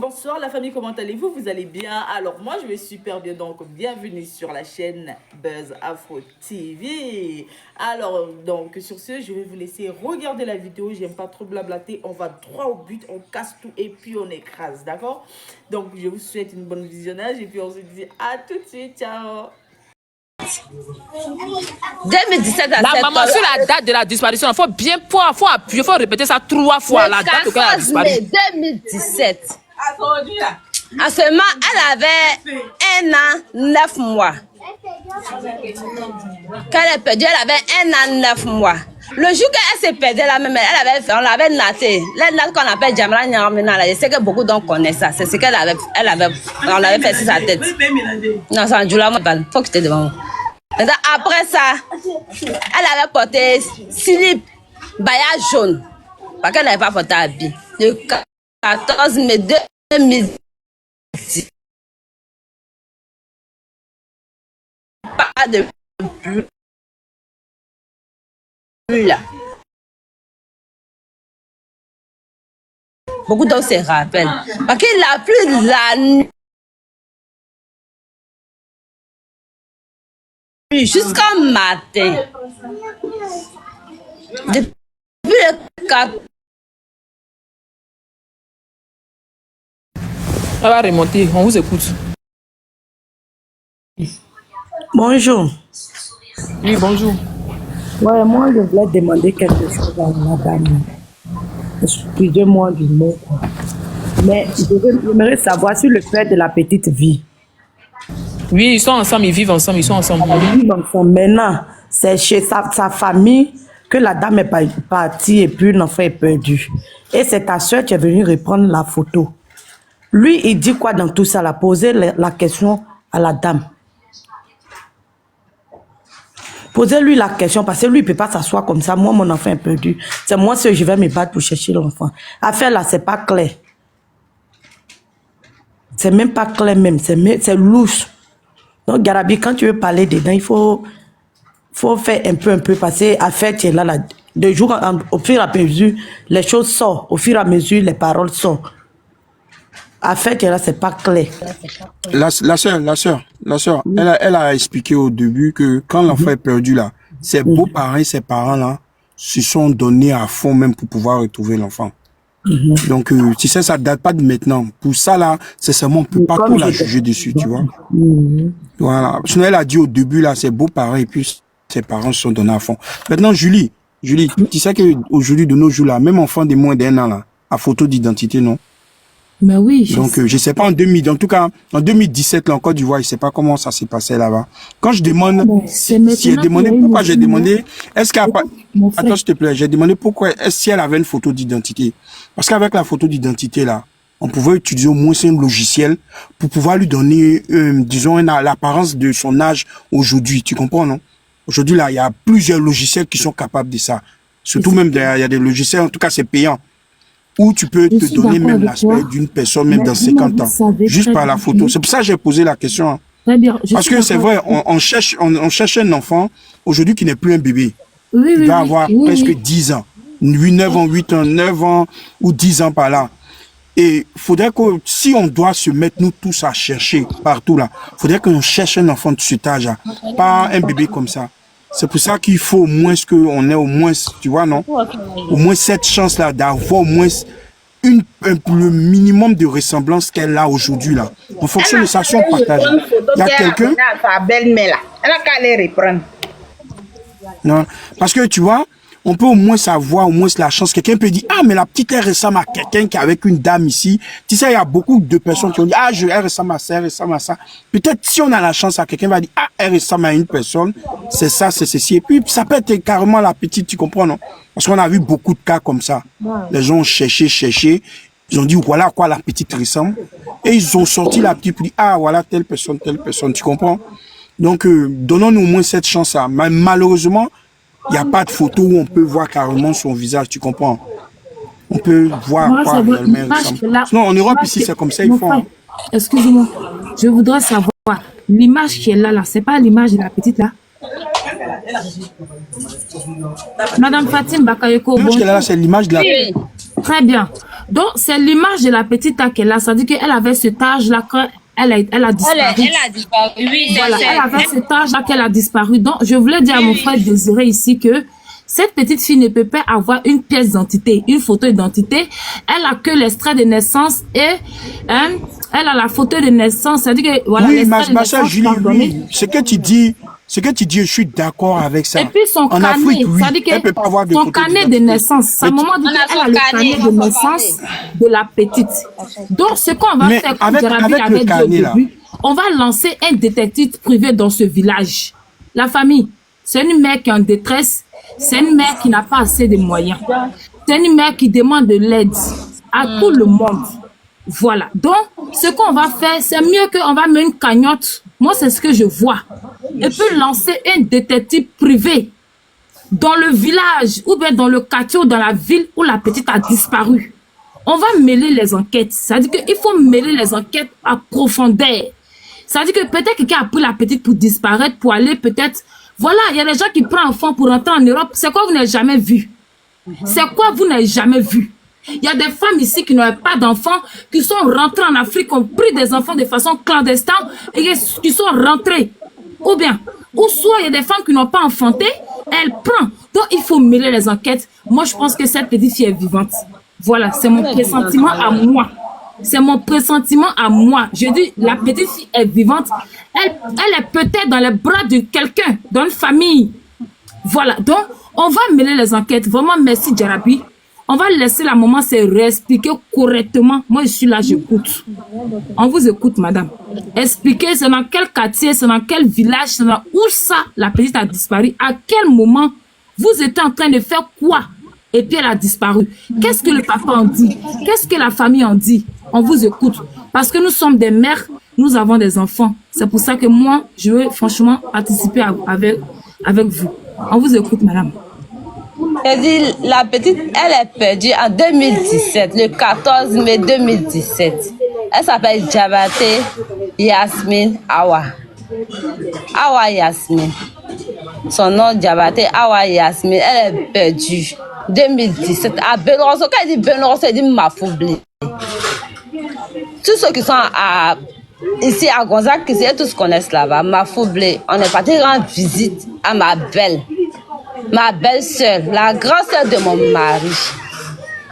Bonsoir la famille, comment allez-vous? Vous allez bien? Alors moi je vais super bien, donc bienvenue sur la chaîne Buzz Afro TV. Alors donc sur ce, je vais vous laisser regarder la vidéo, j'aime pas trop blablater, on va droit au but, on casse tout et puis on écrase, d'accord? Donc je vous souhaite une bonne visionnage et puis on se dit à tout de suite, ciao. 2017 à la maman, sur la date de la disparition, il faut bien faut appuyer, il faut répéter ça 3 fois. Le la date de la 14 mai 2017. En ce moment, elle avait 1 an, 9 mois. Quand elle est perdue, elle avait 1 an, 9 mois. Le jour qu'elle s'est perdue, on l'avait naté. La natte qu'on appelle Jamra Nyamina, je sais que beaucoup d'entre connaissent ça. C'est ce qu'elle avait, on l'avait fait sur sa tête. Non, c'est un jour-là, il faut que tu te devant moi. Après ça, elle avait porté slip, baillage jaune. Parce qu'elle n'avait pas porté habit. Le 14 mai 2010. Pas de plus là. Beaucoup d'entre se rappellent. Parce qu'il a plus la nuit. Jusqu'au matin. Depuis le 4. Elle va remonter, on vous écoute. Bonjour. Oui, bonjour. Ouais, moi, je voulais demander quelque chose à la dame. Excusez-moi du mot, quoi. Mais j'aimerais savoir si le père de la petite vit. Oui, ils sont ensemble, ils vivent ensemble, ils sont ensemble. Ils vivent ensemble. Maintenant, c'est chez sa famille que la dame est partie et puis l'enfant est perdu. Et c'est ta soeur qui est venue reprendre la photo. Lui, il dit quoi dans tout ça? Il a posé la question à la dame. Posez-lui la question parce que lui, il ne peut pas s'asseoir comme ça. Moi, mon enfant est perdu. C'est moi que je vais me battre pour chercher l'enfant. Affaire là, c'est pas clair. C'est même pas clair même. C'est louche. Donc, Garabi, quand tu veux parler dedans, il faut faire un peu parce que affaire, tu es là, de jour au fur et à mesure, les choses sortent. Au fur et à mesure, les paroles sortent. Affaire, tu es là, c'est pas clair. La sœur, elle a expliqué au début que quand l'enfant est perdu là, ses beaux-parents et ses parents là se sont donnés à fond même pour pouvoir retrouver l'enfant. Donc, tu sais, ça date pas de maintenant. Pour ça là, c'est seulement on peut pas tout la juger dessus, tu vois. Voilà. Sinon, elle a dit au début là, ses beaux-parents et puis ses parents se sont donnés à fond. Maintenant, Julie, tu sais que aujourd'hui de nos jours là, même enfant de moins d'1 an là, à photo d'identité, non? Mais oui. Donc, je sais pas en 2000, en tout cas, en 2017, là, en Côte d'Ivoire, je sais pas comment ça s'est passé là-bas. Quand je demande, si elle demandé, pourquoi j'ai demandé, est-ce qu'elle a pas, attends, s'il te plaît, j'ai demandé pourquoi, si elle avait une photo d'identité. Parce qu'avec la photo d'identité, là, on pouvait utiliser au moins un logiciel pour pouvoir lui donner, disons, l'apparence de son âge aujourd'hui. Tu comprends, non? Aujourd'hui, là, il y a plusieurs logiciels qui sont capables de ça. Surtout même, il y a des logiciels, en tout cas, c'est payant. Où tu peux te donner même l'aspect d'une personne, même dans 50 ans, juste par la photo. C'est pour ça que j'ai posé la question. Très bien. Parce que c'est vrai, on cherche un enfant aujourd'hui qui n'est plus un bébé. Oui, il va avoir presque 10 ans. 9 ans, 8 ans, 9 ans ou 10 ans par là. Et faudrait que, si on doit se mettre nous tous à chercher partout là, faudrait qu'on cherche un enfant de cet âge, pas un bébé comme ça. C'est pour ça qu'il faut au moins qu'on ait au moins, tu vois, non? Au moins cette chance-là d'avoir au moins le minimum de ressemblance qu'elle a aujourd'hui, là. En fonction de sa son partage. Il y a quelqu'un... Elle a qu'à les reprendre. Non, parce que, tu vois, on peut au moins savoir, au moins la chance. Quelqu'un peut dire, ah, mais la petite, elle ressemble à quelqu'un qui est avec une dame ici. Tu sais, il y a beaucoup de personnes qui ont dit, ah, elle ressemble à ça, elle ressemble à ça. Peut-être, si on a la chance, quelqu'un va dire, ah, elle ressemble à une personne, c'est ça, c'est ceci. Et puis, ça peut être carrément la petite, tu comprends, non? Parce qu'on a vu beaucoup de cas comme ça. Les gens ont cherché. Ils ont dit, voilà à quoi la petite ressemble. Et ils ont sorti la petite pour dire, ah, voilà, telle personne, tu comprends? Donc, donnons-nous au moins cette chance-là. Mais malheureusement, il n'y a pas de photo où on peut voir carrément son visage, tu comprends? On peut voir à quoi elle ressemble. Sinon, en Europe, ici, c'est comme ça, ils font. Excusez-moi, je voudrais savoir, l'image qui est là, c'est pas l'image de la petite là? Madame Fatim Bakayoko, c'est l'image de la... Très bien. Donc, c'est l'image de la petite là qu'elle a. Ça veut dire qu'elle avait cet âge-là quand elle a disparu. Elle a disparu. Oui, Voilà, elle avait cet âge-là qu'elle a disparu. Donc, je voulais dire à mon frère Désiré ici que cette petite fille ne peut pas avoir une pièce d'identité, une photo d'identité. Elle a que l'extrait de naissance et elle a la photo de naissance. Ça veut dire que, voilà, oui, l'extrait de ma soeur naissance, Julie, pardonnez. oui, ce que tu dis, je suis d'accord avec ça. Et puis son en carnet, Afrique, oui, ça veut dire elle peut pas avoir que de son photo carnet de d'identité. naissance, sa maman dit qu'elle a le carnet de naissance de la petite. Donc, ce qu'on va Mais faire, comme avec Jarabi le avait dit au carnet, là. début, on va lancer un détective privé dans ce village. La famille, c'est une mère qui est en détresse, c'est une mère qui n'a pas assez de moyens. C'est une mère qui demande de l'aide à tout le monde. Voilà. Donc, ce qu'on va faire, c'est mieux qu'on va mettre une cagnotte. Moi, c'est ce que je vois. Et puis lancer un détective privé dans le village ou bien dans le quartier ou dans la ville où la petite a disparu. On va mêler les enquêtes. C'est-à-dire qu'il faut mêler les enquêtes à profondeur. C'est-à-dire que peut-être quelqu'un a pris la petite pour disparaître, pour aller peut-être... Voilà, il y a des gens qui prennent enfant pour rentrer en Europe. C'est quoi vous n'avez jamais vu? C'est quoi vous n'avez jamais vu? Il y a des femmes ici qui n'ont pas d'enfants, qui sont rentrées en Afrique, ont pris des enfants de façon clandestine et qui sont rentrées. Ou bien, ou soit il y a des femmes qui n'ont pas enfanté, elles prennent. Donc il faut mêler les enquêtes. Moi, je pense que cette petite fille est vivante. Voilà, c'est mon pressentiment à moi. C'est mon pressentiment à moi. Je dis, la petite fille est vivante. Elle est peut-être dans les bras de quelqu'un, dans une famille. Voilà, donc on va mêler les enquêtes. Vraiment, merci Jarabi. On va laisser la maman se réexpliquer correctement. Moi, je suis là, j'écoute. On vous écoute, madame. Expliquez, c'est dans quel quartier, c'est dans quel village, c'est dans où ça, la petite a disparu. À quel moment vous étiez en train de faire quoi? Et puis elle a disparu. Qu'est-ce que le papa en dit? Qu'est-ce que la famille en dit? On vous écoute. Parce que nous sommes des mères, nous avons des enfants. C'est pour ça que moi, je veux franchement participer avec vous. On vous écoute, madame. Elle dit, la petite, elle est perdue en 2017, le 14 mai 2017. Elle s'appelle Djabate Yasmine Awa. Awa Yasmine. Son nom, Djabate Awa Yasmine, elle est perdue. 2017, à Benoroso, quand elle dit Benoroso, elle dit Mafoublé. Tous ceux qui sont ici à Gonzague, qui tous connaissent là-bas, Mafoublé. On est parti rendre visite à ma belle-sœur, la grande sœur de mon mari.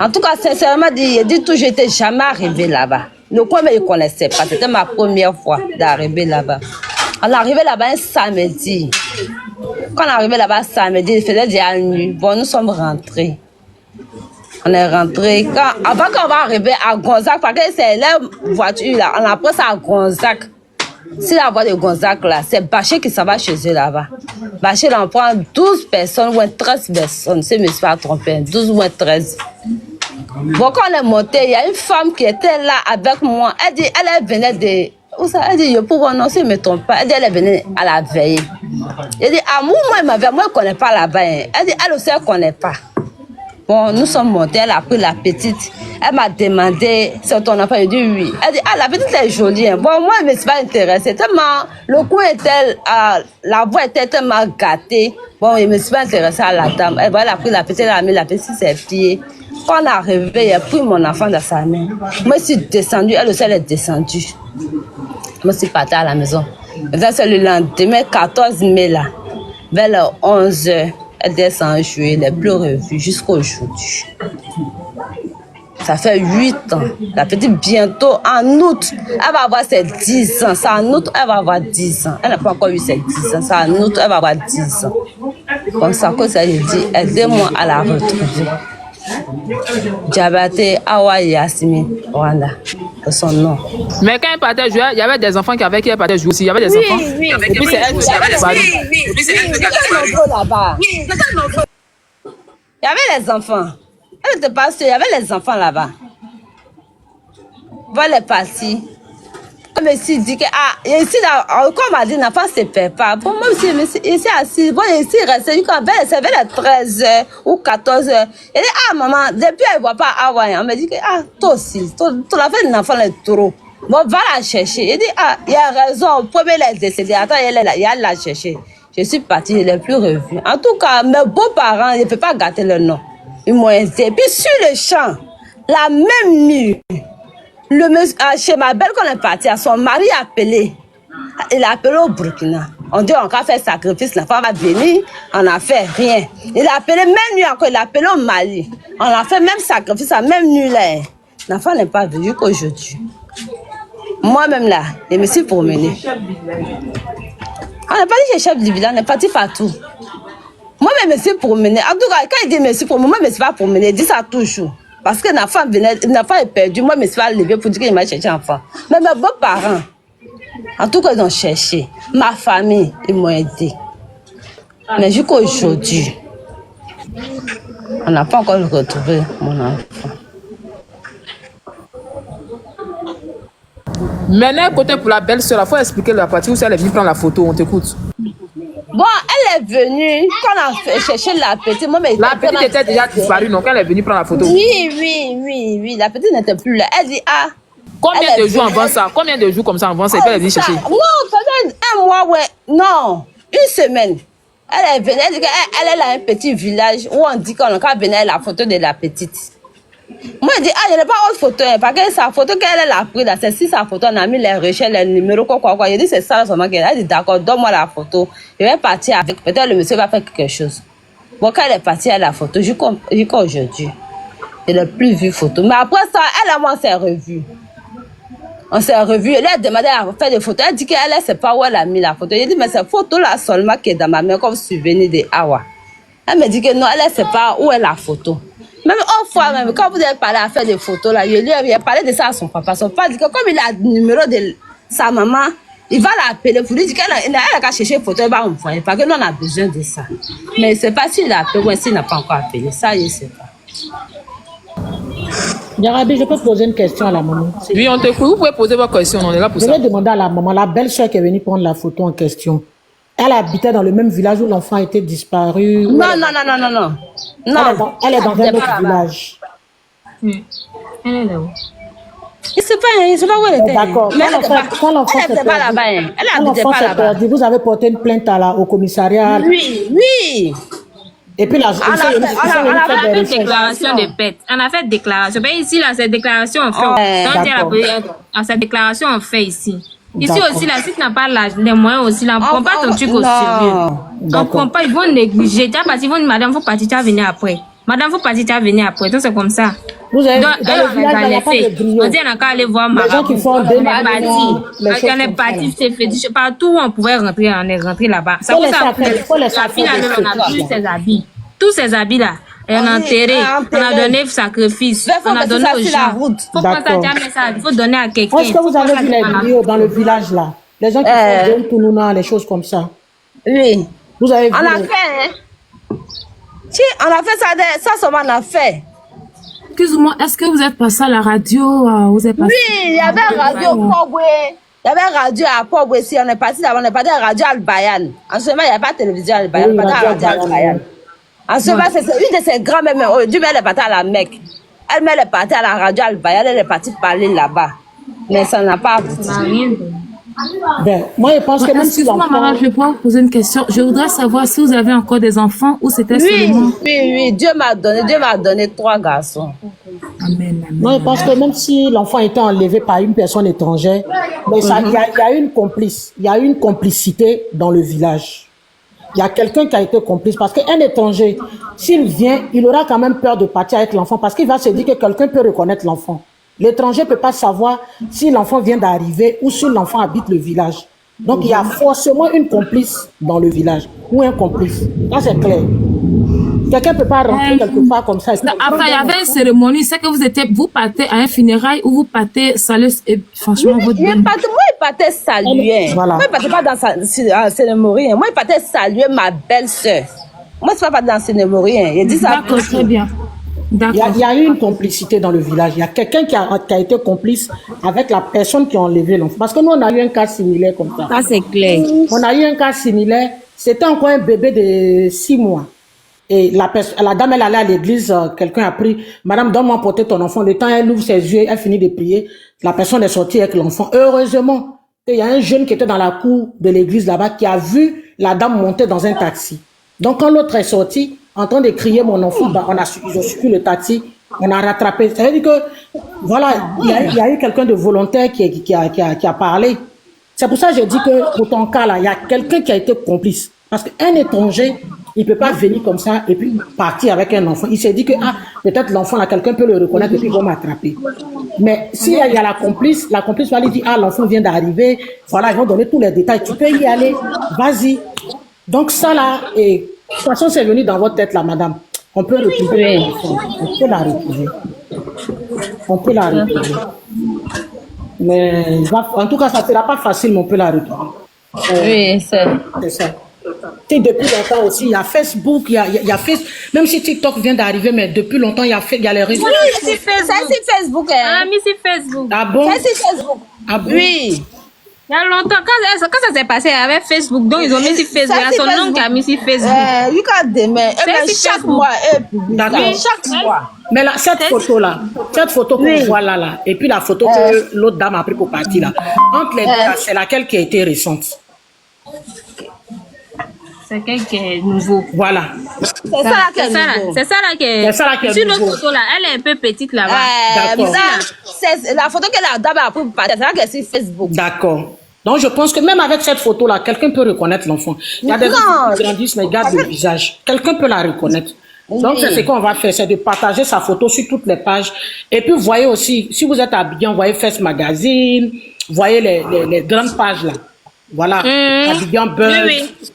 En tout cas, sincèrement, il dit tout, je n'étais jamais arrivée là-bas. Le coin, mais il ne connaissait pas. C'était ma première fois d'arriver là-bas. On est arrivé là-bas un samedi. Quand on est arrivé là-bas samedi, il faisait déjà nuit. Bon, nous sommes rentrés. On est rentrés. Avant qu'on va arriver à Gonzague, parce que c'est la voiture là, on a pris ça à Gonzague. Si la voie de Gonzague là, c'est Bachir qui s'en va chez eux là-bas. Bachir on prend 12 personnes ou 13 personnes, si je ne me suis pas trompée, 12 ou 13. Bon, quand on est monté, il y a une femme qui était là avec moi. Elle dit, elle venait de... Où ça? Elle dit, je peux voir, non, si je ne me trompe pas. Elle dit, elle venait à la veille. Elle dit, ah, moi, je ne connais pas là-bas. Elle dit, elle aussi, elle ne connaît pas. Bon, nous sommes montés, elle a pris la petite. Elle m'a demandé, c'est ton enfant? Je dis oui. Elle dit, ah, la petite est jolie. Bon, moi, je ne me suis pas intéressée. Tellement, le coin était, la voix était tellement gâtée. Bon, je ne me suis pas intéressée à la dame. Elle a pris la petite, elle a mis la petite sur ses pieds. Quand on est arrivé, il a pris mon enfant dans sa main. Moi, je suis descendue, elle aussi, elle est descendue. Moi, je suis partie à la maison. C'est le lendemain, 14 mai, là, vers les 11 h. Elle descend en juillet, elle n'est plus revue jusqu'à aujourd'hui. Ça fait 8 ans. La petite, bientôt, en août, elle va avoir ses 10 ans. C'est en août, elle va avoir 10 ans. Elle n'a pas encore eu ses 10 ans. C'est en août, elle va avoir 10 ans. Comme ça, quand ça, je dis, aidez-moi à la retrouver. Djabate Awa Yasmine Rwanda, c'est son nom. Mais quand elle partait jouer, il y avait des enfants qui avaient qui elle partait jouer aussi. Il y avait des enfants. Oui. Et puis c'est elle qui a disparu. Il y avait les enfants. Elle n'était pas sûre, il y avait les enfants là-bas. Voilà, elle est partie. Je me suis dit que, ici, là, comme on m'a dit, l'enfant ne se perd pas. Bon, moi aussi, je me suis ici assis. Bon, ici, resté, c'est vers les 13 h ou 14 h. Elle dit, maman, depuis, elle ne voit pas Hawaï. On me dit que, toi aussi, tu l'as fait, l'enfant est trop. Bon, va la chercher. Elle dit, il y a raison, vous pouvez la décéder. Attends, elle est là, il y a la chercher. Je suis partie, je ne l'ai plus revue. En tout cas, mes beaux-parents, je ne peux pas gâter le nom. Ils m'ont aidé. Puis sur le champ, La même nuit, chez ma belle qu'on est parti, son mari a appelé. Il a appelé au Burkina. On dit on va faire sacrifice, la femme va venir, on n'a fait rien. Il a appelé même nuit encore, il a appelé au Mali. On a fait même sacrifice, la même nuit là. L'enfant n'est pas venu qu'aujourd'hui. Moi-même là, je me suis promenée. On n'est pas dit chez chef du village, on est parti partout. Moi-même, je me suis promenée. En tout cas, quand il dit je me suis promenée, moi, je ne me suis pas promenée. Il dit ça toujours. Parce que l'enfant est perdu. Moi, je me suis pas levée pour dire qu'il m'a cherché l'enfant. Mais mes beaux-parents, en tout cas, ils ont cherché. Ma famille, ils m'ont aidé. Mais jusqu'à aujourd'hui, on n'a pas encore retrouvé mon enfant. Maintenant, côté pour la belle-sœur, il faut expliquer la partie où elle est venue prendre la photo. On t'écoute. Bon, elle est venue, quand on a cherché la petite, moi, mais La petite était déjà disparue, donc elle est venue prendre la photo. Oui, la petite n'était plus là. Elle dit, ah. Combien de jours avant ça? Combien de jours comme ça avant ça? Elle est venue chercher. Non, peut-être un mois, ouais. Non, une semaine. Elle est venue, elle dit qu'elle est à un petit village où on dit qu'on a venir la photo de la petite. Moi, je dis, ah, je n'ai pas autre photo, hein, parce que sa photo qu'elle a prise, c'est si sa photo, on a mis les recherches, les numéros, quoi. Je dis, c'est ça seulement qu'elle a dit, d'accord, donne-moi la photo. Je vais partir avec, peut-être le monsieur va faire quelque chose. Bon, quand elle est partie à la photo, jusqu'à aujourd'hui, je n'ai plus vu photo. Mais après ça, elle et moi, on s'est revus. On s'est revus. Elle a demandé à faire des photos. Elle dit qu'elle ne sait pas où elle a mis la photo. Je dis, mais cette photo-là seulement qui est dans ma main comme souvenir de Awa. Elle me dit que non, elle ne sait pas où est la photo. Même une fois, même, quand vous avez parlé à faire des photos, là, il a parlé de ça à son papa. Son papa dit que comme il a le numéro de sa maman, il va l'appeler pour lui dire qu'elle a qu'à chercher une photo, elle va envoyer. Parce que nous, on a besoin de ça. Mais je ne sais pas s'il a appelé ou s'il n'a pas encore appelé. Ça, je ne sais pas. Yarabi, je peux poser une question à la maman. Oui, on t'écoute. Vous pouvez poser vos questions. On est là pour Je ça. vais demander à la maman, la belle-sœur qui est venue prendre la photo en question. Elle habitait dans le même village où l'enfant était disparu. Non. Elle est dans un autre village. Elle est là où? Il ne sait pas où elle était. D'accord. Mais Quand l'enfant elle n'était pas là-bas. Elle n'habitait pas s'est là-bas. perdu, vous avez porté une plainte au commissariat. Oui. Et puis, On a fait déclaration de pète. On a fait déclaration. Mais ici, là, cette déclaration, on fait. Cette déclaration, on fait ici. Ici aussi, là, si tu n'as pas les moyens aussi, là, on ne prend pas ton truc au sérieux. On ne prend pas, ils vont négliger. Parce qu'ils vont dire, madame, il faut partir, tu vas venir après. Madame, il faut partir, tu vas venir après. Donc, c'est comme ça. Vous avez, Donc, dans le village, il n'y a pas de griot. on dit, on n'a qu'à aller voir Les gens qui font on est parti, c'est fait. Partout où on pouvait rentrer, on est rentré là-bas. Ça vous a la fille, là, même, on a tous ses habits. Tous ces habits-là. Et on a enterré, on a donné sacrifice, on a donné aux gens. Faut pas jamais ça, il faut donner à quelqu'un. Est-ce que vous avez vu les griots dans le village là? Les gens qui font des tounouna, les choses comme ça. Oui. Vous avez vu? On a fait, hein? Si, on a fait ça seulement on a fait. Excuse-moi, est-ce que vous êtes passé à la radio? Vous êtes passé... Oui, il y avait un radio au Pogwe. Il y avait un radio à Pogwe. Si on est parti là-bas, on est parti à la radio Al-Bayan. En ce moment, il n'y avait pas de télévision Al-Bayan, on est parti à la radio Al-Bayan. En ce moment, c'est une de ses grands-mères, aujourd'hui, elle est partie à la Mecque. Elle est partie à la radio Al-Bayan, elle est partie parler là-bas. Mais ça n'a pas abouti. Ben, moi, je pense que même si Excuse-moi, maman, je vais pouvoir vous poser une question. Je voudrais savoir si vous avez encore des enfants ou c'était seulement... Oui, Dieu m'a donné 3 garçons. Amen. moi, je pense que même si l'enfant était enlevé par une personne étrangère, mais il y a une complice, il y a une complicité dans le village. Il y a quelqu'un qui a été complice parce qu'un étranger, s'il vient, il aura quand même peur de partir avec l'enfant parce qu'il va se dire que quelqu'un peut reconnaître l'enfant. L'étranger ne peut pas savoir si l'enfant vient d'arriver ou si l'enfant habite le village. Donc, il y a forcément une complice dans le village ou un complice. Là, c'est clair. Quelqu'un ne peut pas rentrer quelque part comme ça. Après, il y avait une cérémonie, c'est que vous partez à un funérail ou vous partez saluer, et franchement, votre Moi, il partait saluer. Voilà. Moi, il partait pas dans la cérémonie. Moi, il partait saluer ma belle-sœur. Moi, je ne suis pas dans la cérémonie. Il dit ça. D'accord, très bien. Il y a eu une complicité dans le village. Il y a quelqu'un qui a été complice avec la personne qui a enlevé l'enfant. Parce que nous, on a eu un cas similaire comme ça. Ça, c'est clair. On a eu un cas similaire. C'était encore un bébé de 6 mois. Et la dame, elle allait à l'église, quelqu'un a pris, madame, donne-moi porter ton enfant. Le temps, elle ouvre ses yeux, elle finit de prier. La personne est sortie avec l'enfant. Heureusement, il y a un jeune qui était dans la cour de l'église là-bas qui a vu la dame monter dans un taxi. Donc, quand l'autre est sorti, en train de crier mon enfant, ils ont suivi le taxi On a rattrapé. Ça veut dire que, voilà, il y a eu quelqu'un de volontaire qui a parlé. C'est pour ça que je dis que, pour ton cas là, il y a quelqu'un qui a été complice. Parce qu'un étranger, il ne peut pas venir comme ça et puis partir avec un enfant. Il s'est dit que, ah, peut-être l'enfant là, quelqu'un peut le reconnaître et puis ils vont m'attraper. Mais s'il y a la complice va lui dire, ah, l'enfant vient d'arriver, voilà, ils vont donner tous les détails. Tu peux y aller, vas-y. Donc ça là, et de toute façon, c'est venu dans votre tête là, madame. On peut retrouver l'enfant. On peut la retrouver. On peut la retrouver. Mais en tout cas, ça ne sera pas facile, mais on peut la retrouver. Oui, C'est ça. Tu sais, depuis longtemps aussi, il y a Facebook, il y a Facebook. Même si TikTok vient d'arriver, mais depuis longtemps, il y a les réseaux. Oui, c'est Facebook. Hein. Ah, mais c'est Facebook. Ah bon? C'est Facebook. Ah bon? Oui. Il y a longtemps, quand ça s'est passé avec Facebook, donc ils ont mis sur Facebook. Il y a son nom qui a mis sur Facebook. Oui, quand demain, chaque mois, D'accord. chaque mois. Mais là, cette photo qu'on voit là, et puis la photo que l'autre dame a pris pour partir là, entre les deux, là, c'est laquelle qui a été récente? C'est quelqu'un qui est nouveau. Voilà. C'est ça là qui est nouveau. C'est ça là qui est. C'est ça là qui est sur nouveau. l'autre photo là, elle est un peu petite là-bas. D'accord. C'est la photo que la dame a prise pour partir. C'est là que c'est sur Facebook. D'accord. Donc, je pense que même avec cette photo-là, quelqu'un peut reconnaître l'enfant. Il y a des enfants qui grandissent, mais ils gardent le visage. Quelqu'un peut la reconnaître. Donc, c'est ce qu'on va faire, c'est de partager sa photo sur toutes les pages. Et puis, vous voyez aussi, si vous êtes habillé, vous voyez Fest Magazine, vous voyez les grandes pages là. Voilà, Abidjan Buzz,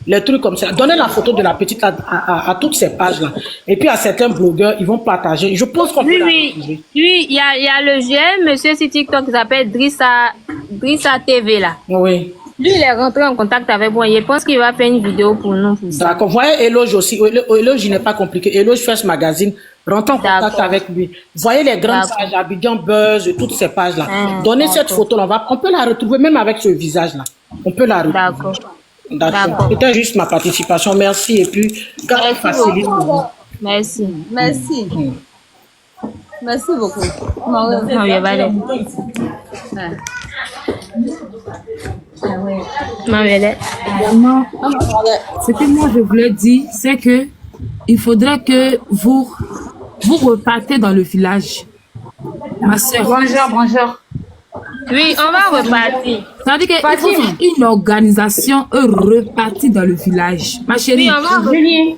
les trucs comme ça. Donnez la photo de la petite à toutes ces pages-là. Et puis à certains blogueurs, ils vont partager. Je pense qu'on peut la retrouver. Oui, il y a le jeune monsieur sur TikTok qui s'appelle Drissa TV là. Oui. Lui, il est rentré en contact avec moi. Je pense qu'il va faire une vidéo pour nous. D'accord. Vous voyez Eloge aussi. Eloge, il n'est pas compliqué. Eloge First Magazine. Rentrez en contact avec lui. Vous voyez les grandes pages, Abidjan Buzz, toutes ces pages-là. Donnez cette photo-là. On peut la retrouver même avec ce visage-là. On peut la retrouver. D'accord. C'était juste ma participation. Merci. Et puis, quand elle facilite pour vous. Merci. Merci. Merci beaucoup. Ce que moi je voulais dire, c'est que il faudrait que vous repartez dans le village. Ma soeur. Bonjour. Oui, on va repartir. C'est-à-dire qu'il faut faire une organisation repartir dans le village. Ma chérie. Oui, on va Julie,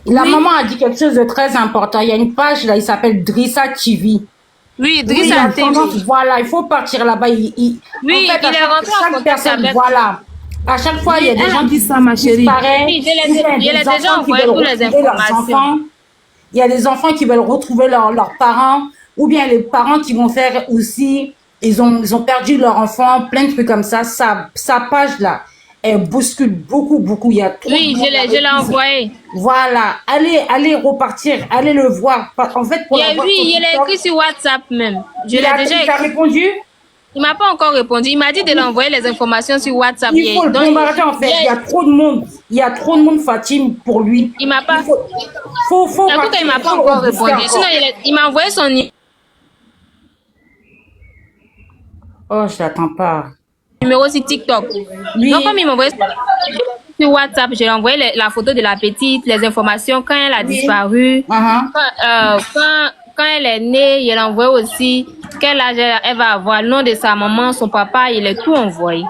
la maman a dit quelque chose de très important. Il y a une page là, il s'appelle Drissa TV. Oui, Drissa TV. Voilà, il faut partir là-bas. Oui, il est rentré en contact avec. Voilà. À chaque fois, il y a des gens qui ça, ma chérie. Oui, il y a déjà envoyé toutes les informations. Il y a des enfants qui veulent retrouver leurs parents, ou bien les parents qui vont faire aussi, ils ont perdu leur enfant, plein de trucs comme ça. Sa page là, elle bouscule beaucoup. Il y a trop je l'ai envoyé. Voilà, allez repartir, allez le voir. En fait, pour il est écrit sur WhatsApp même. Je l'ai déjà écrit. répondu? Il m'a pas encore répondu. Il m'a dit de l'envoyer les informations sur WhatsApp. Il faut le bombarder en fait. Il y a trop de monde. Il y a trop de monde, Fatim, pour lui. Il m'a pas. Faut il m'a pas encore répondu. Sinon, il m'a envoyé son Oh, je l'attends pas. Numéro sur TikTok. Oui. Donc, comme il m'a envoyé sur WhatsApp, j'ai envoyé la photo de la petite, les informations quand elle a disparu. Quand elle est née, il a envoyé aussi quel âge elle va avoir, le nom de sa maman, son papa, il est tout envoyé.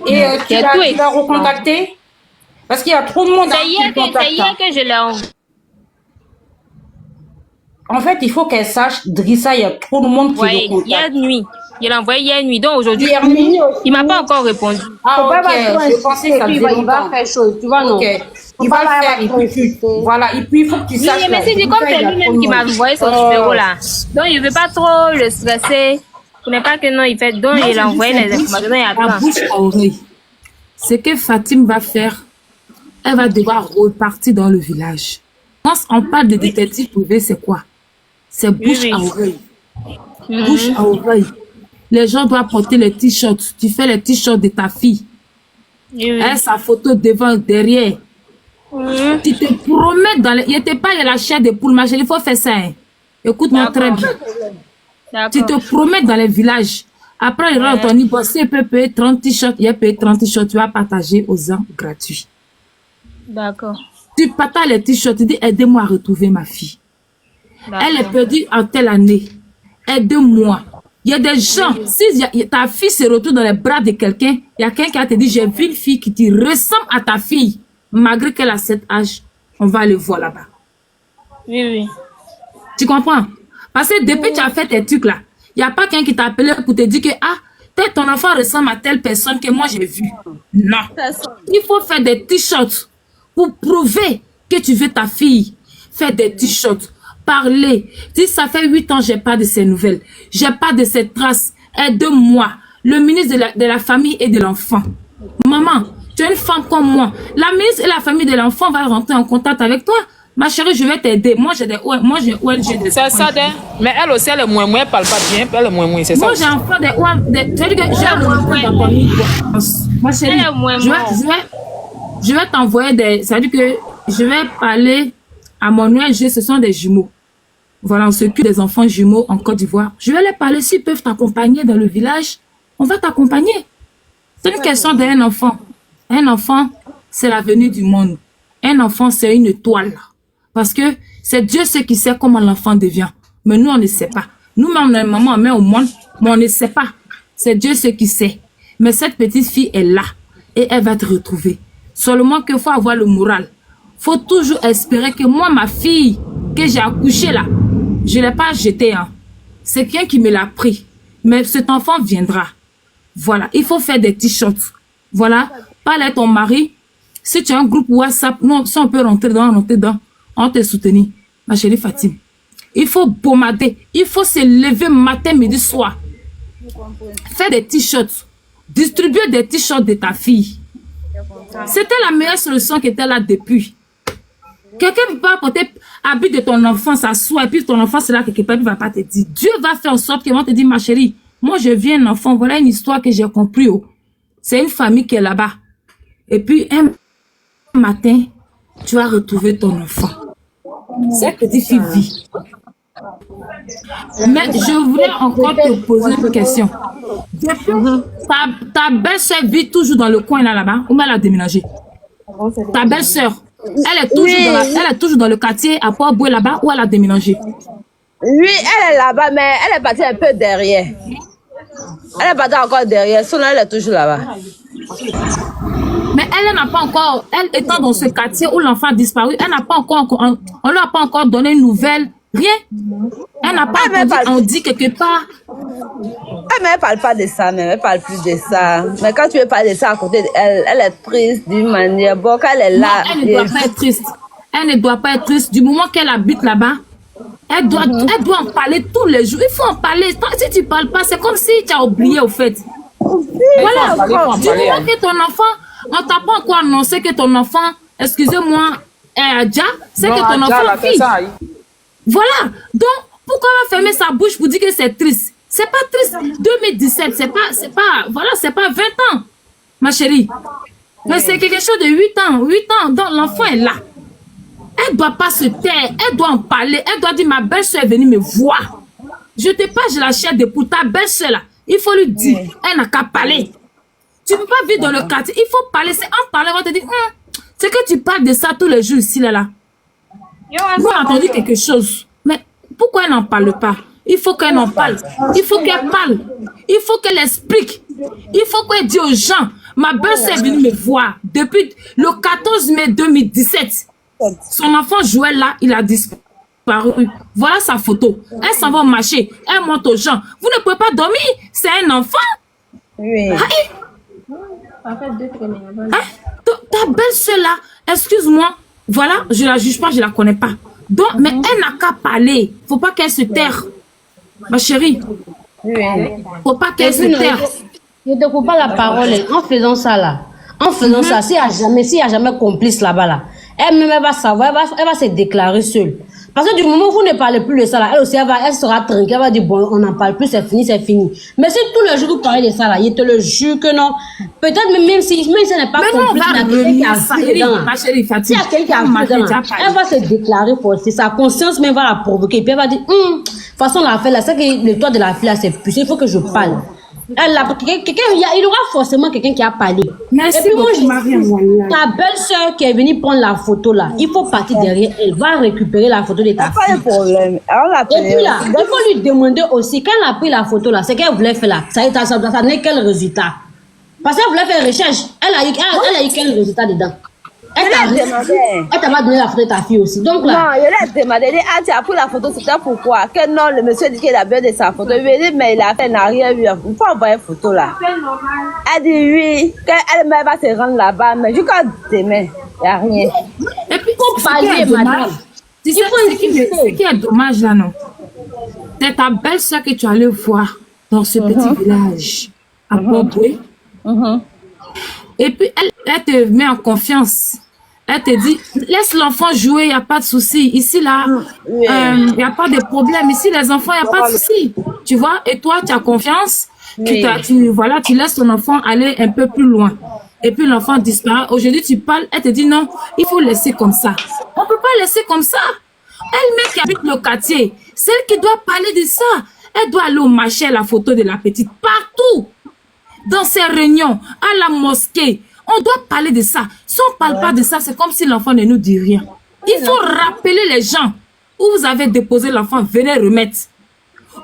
Et tu l'as recontacté? Parce qu'il y a trop de monde. C'est hier que je l'ai envoyé. En fait, il faut qu'elle sache, Drissa, il y a trop de monde qui le contacte. Hier nuit. Il l'a envoyé hier nuit. Donc aujourd'hui, il m'a pas encore répondu. Ah, ok. Je pensais que ça faisait longtemps. Il va faire chose, tu vois, non? Ok. Il va le faire, et puis voilà. Et puis, il faut que tu saches. Oui, mais c'est comme c'est lui-même qui m'a envoyé son numéro là. Donc, il ne veut pas trop le stresser. Ce n'est pas que non, il fait. Donc, il a envoyé les informations. Il y a la bouche à oreille. Ce que Fatim va faire, elle va devoir repartir dans le village. Quand on parle de détective privé, c'est quoi? C'est bouche à oreille. Bouche à oreille. Les gens doivent porter les t-shirts. Tu fais les t-shirts de ta fille. Elle, sa photo devant, derrière. Tu te promets dans les... Il n'était pas la chair de poule, ma chérie, il faut faire ça. Hein. Écoute-moi très bien. Tu te promets dans les villages. Après, il rentre, on y bosse, il peut payer 30 t-shirts, il peut payer 30 t-shirts, tu vas partager aux gens gratuits. D'accord. Tu partages les t-shirts, tu dis, aidez-moi à retrouver ma fille. Elle est perdue en telle année. Aide-moi. Il y a des gens, si ta fille se retrouve dans les bras de quelqu'un, il y a quelqu'un qui te dit, j'ai vu une fille qui te ressemble à ta fille, malgré qu'elle a cet âge, on va le voir là-bas. Oui, oui. Tu comprends? Parce que depuis que tu as fait tes trucs là, il n'y a pas quelqu'un qui t'a appelé pour te dire que, ah, peut-être ton enfant ressemble à telle personne que moi j'ai vu. Non. Il faut faire des t-shirts pour prouver que tu veux ta fille. Faire des t-shirts. Parler. Dis, ça fait 8 ans, j'ai pas de ces nouvelles. J'ai pas de ces traces. Aide-moi. Le ministre de la famille et de l'enfant. Maman, tu es une femme comme moi. La ministre et la famille de l'enfant va rentrer en contact avec toi. Ma chérie, je vais t'aider. Moi, j'ai des ONG. C'est ça, mais elle aussi, elle est moins, elle parle pas bien, elle est moins, c'est ça. Moi, j'ai enfant des ONG. Tu veux dire que j'ai ma chérie, je vais t'envoyer des... Ça veut dire que je vais parler à mon ONG, ce sont des jumeaux. Voilà, on s'occupe des enfants jumeaux en Côte d'Ivoire. Je vais leur parler s'ils peuvent t'accompagner dans le village. On va t'accompagner. C'est une question d'un enfant. Un enfant, c'est l'avenir du monde. Un enfant, c'est une étoile. Parce que c'est Dieu ce qui sait comment l'enfant devient. Mais nous, on ne sait pas. Nous-mêmes, on a une maman, on met au monde, mais on ne sait pas. C'est Dieu ce qui sait. Mais cette petite fille est là. Et elle va te retrouver. Seulement qu'il faut avoir le moral. Faut toujours espérer que moi, ma fille, que j'ai accouchée là, je ne l'ai pas jetée. Hein. C'est quelqu'un qui me l'a pris. Mais cet enfant viendra. Voilà. Il faut faire des t-shirts. Voilà. Parle à ton mari. Si tu as un groupe WhatsApp, non, si on peut rentrer dedans, on te soutenir. Ma chérie Fatim. Il faut pommader. Il faut se lever matin, midi, soir. Faire des t-shirts. Distribuer des t-shirts de ta fille. C'était la meilleure solution qui était là depuis. Quelqu'un ne peut pas apporter habit de ton enfant, s'assoit, et puis ton enfant sera quelque part, il ne va pas te dire. Dieu va faire en sorte qu'ils vont te dire, ma chérie, moi je viens un enfant, voilà une histoire que j'ai compris. Oh. C'est une famille qui est là-bas. Et puis un matin, tu vas retrouver ton enfant. Cette petite fille vit. Mais je voulais encore te poser une question. Ta belle-sœur vit toujours dans le coin là-bas, ou elle a déménagé? Ta belle-sœur, elle est toujours dans le quartier à Port-Boué là-bas, ou elle a déménagé? Oui, elle est là-bas, mais elle est partie un peu derrière. Elle est partie encore derrière, sinon elle est toujours là-bas. Mais elle n'a pas encore, elle étant dans ce quartier où l'enfant a disparu, elle n'a pas encore, on lui a pas encore donné une nouvelle, rien. Elle n'a pas entendu, on dit quelque part. Mais elle parle pas de ça, mais elle parle plus de ça. Mais quand tu veux parler de ça à côté d'elle, elle est triste d'une manière. Bon, quand elle est là. Non, elle ne doit pas être triste. Elle ne doit pas être triste. Du moment qu'elle habite là-bas, elle doit en parler tous les jours. Il faut en parler. Si tu ne parles pas, c'est comme si tu as oublié au fait. Voilà. Du moment que ton enfant, on t'a pas encore annoncé que ton enfant, excusez-moi, est Adja, c'est que ton enfant vit. Voilà. Donc, pourquoi on va fermer sa bouche pour dire que c'est triste? C'est pas triste. 2017, c'est pas 20 ans, ma chérie. Mais c'est quelque chose de 8 ans. 8 ans, donc l'enfant est là. Elle doit pas se taire, elle doit en parler. Elle doit dire, ma belle-soeur est venue me voir. Je te parle, je la chair de pour ta belle-soeur là. Il faut lui dire, elle n'a qu'à parler. Tu ne peux pas vivre dans le quartier. Il faut parler. C'est en parler, on va te dire, c'est que tu parles de ça tous les jours ici, là. Vous avez entendu quelque chose. Mais pourquoi elle n'en parle pas? Il faut qu'elle en parle. Il faut qu'elle parle. Il faut qu'elle explique. Il faut qu'elle dise aux gens, ma belle-sœur est venue me voir depuis le 14 mai 2017. Son enfant jouait là, il a disparu. Voilà sa photo. Elle s'en va au marché. Elle montre aux gens. Vous ne pouvez pas dormir. C'est un enfant. Oui. Ta belle-sœur là, excuse-moi. Voilà, je la juge pas, je la connais pas. Donc, mais elle n'a qu'à parler. Faut pas qu'elle se terre. Ma chérie. Faut pas qu'elle se terre. Ne te coupe pas la parole en faisant ça là. En faisant ça, s'il n'y a jamais complice là-bas là, elle-même elle va savoir, elle va se déclarer seule. Parce que du moment où vous ne parlez plus de ça là, elle aussi elle sera tranquille, elle va dire bon, on n'en parle plus, c'est fini, c'est fini. Mais si tous les jours vous parlez de ça là, il te le jure que non. Peut-être même si ce n'est pas complice, il y a quelqu'un qui a dedans. Si il y a quelqu'un qui a dedans, elle va se déclarer forcée, sa conscience même va la provoquer. Puis elle va dire, de toute façon la fille là, c'est que le toit de la fille là c'est plus, il faut que je parle. Il y aura forcément quelqu'un qui a parlé. Merci Et puis moi, beaucoup, Mariam. ta belle-sœur qui est venue prendre la photo là, il faut partir derrière, elle va récupérer la photo de ta Pas de fille. problème. Et puis là, il faut lui demander aussi, quand elle a pris la photo là, c'est qu'elle voulait faire là. Ça n'est quel résultat? Parce qu'elle voulait faire recherche. Elle a eu quel résultat dedans? Elle t'a pas donné la photo de ta fille aussi. Donc là. Non, je l'ai demandé. Elle dit, ah, tu as pris la photo, c'était pourquoi? Que non, le monsieur dit qu'il a besoin de sa photo. Je lui ai dit, mais il a fait, il n'a rien vu. Il faut envoyer une photo là. Elle dit oui, qu'elle-même va se rendre là-bas, mais jusqu'à demain, il n'y a rien. Et puis, Faut parler, madame. Tu sais, ce qui est dommage là, non? C'est ta belle-sœur que tu allais voir dans ce petit village à Port-Boué. Et puis, elle te met en confiance. Elle te dit, laisse l'enfant jouer, il n'y a pas de souci. Ici, là, il n'y a pas de problème. Ici, les enfants, il n'y a pas de souci. Tu vois, et toi, tu as confiance. Tu laisses ton enfant aller un peu plus loin. Et puis, l'enfant disparaît. Aujourd'hui, tu parles, elle te dit non, il faut laisser comme ça. On ne peut pas laisser comme ça. Elle-même qui habite le quartier, celle qui doit parler de ça, elle doit aller au marché, la photo de la petite, partout. Dans ses réunions, à la mosquée, on doit parler de ça. Si on ne parle pas de ça, c'est comme si l'enfant ne nous dit rien. Il faut rappeler les gens où vous avez déposé l'enfant, venez remettre.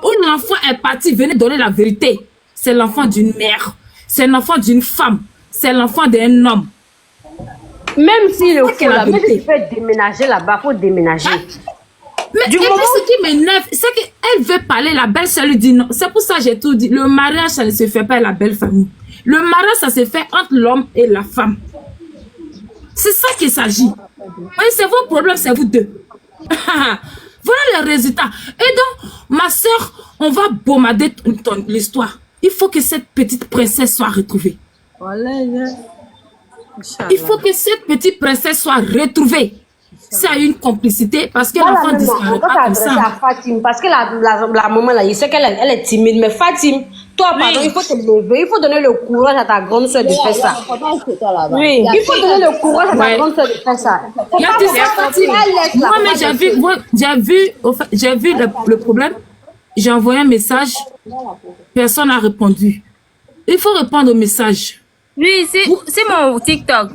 Où l'enfant est parti, venez donner la vérité. C'est l'enfant d'une mère, c'est l'enfant d'une femme, c'est l'enfant d'un homme. Même si le coup là, même si tu peux déménager là-bas, il faut déménager. Mais ce qui m'énerve, c'est qu'elle veut parler, la belle-sœur lui dit non. C'est pour ça que j'ai tout dit. Le mariage, ça ne se fait pas à la belle famille. Le mariage, ça se fait entre l'homme et la femme. C'est ça qu'il s'agit. Oui, c'est vos problèmes, c'est vous deux. Voilà le résultat. Et donc, ma soeur, on va bombarder l'histoire. Il faut que cette petite princesse soit retrouvée. Il faut que cette petite princesse soit retrouvée. C'est une complicité parce que l'enfant disparaît pas comme ça. Fatim, parce que la maman là, il sait qu'elle est timide, mais Fatim, toi, pardon, il faut te lever, il faut donner le courage à ta grande soeur de faire ça. Oui, il faut donner le courage à ta grande soeur de faire ça. Moi, mais j'ai vu le problème. J'ai envoyé un message, personne n'a répondu. Il faut répondre au message. Oui, c'est mon TikTok.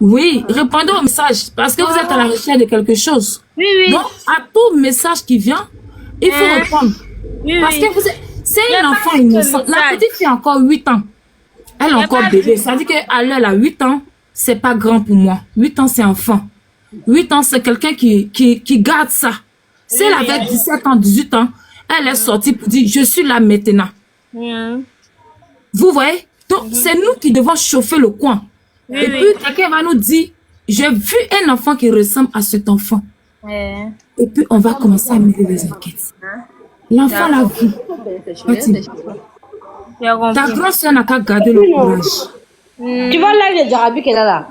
Oui, répondez au message parce que vous êtes à la recherche de quelque chose. Oui, oui. Donc, à tout message qui vient, il faut répondre. Oui, parce que c'est une enfant innocente. La petite fille a encore 8 ans. Elle est encore bébé. Ça veut dire qu'elle a 8 ans, c'est pas grand pour moi. 8 ans, c'est enfant. 8 ans, c'est quelqu'un qui garde ça. Si elle avait 17 ans, 18 ans, elle est sortie pour dire, je suis là maintenant. Vous voyez? Donc, c'est nous qui devons chauffer le coin. Et puis, quelqu'un va nous dire, j'ai vu un enfant qui ressemble à cet enfant. Et puis, on va commencer à mener les enquêtes. L'enfant l'a vu. Ta grande soeur n'a qu'à garder le courage. Tu vois live de Jarabi qu'elle est là.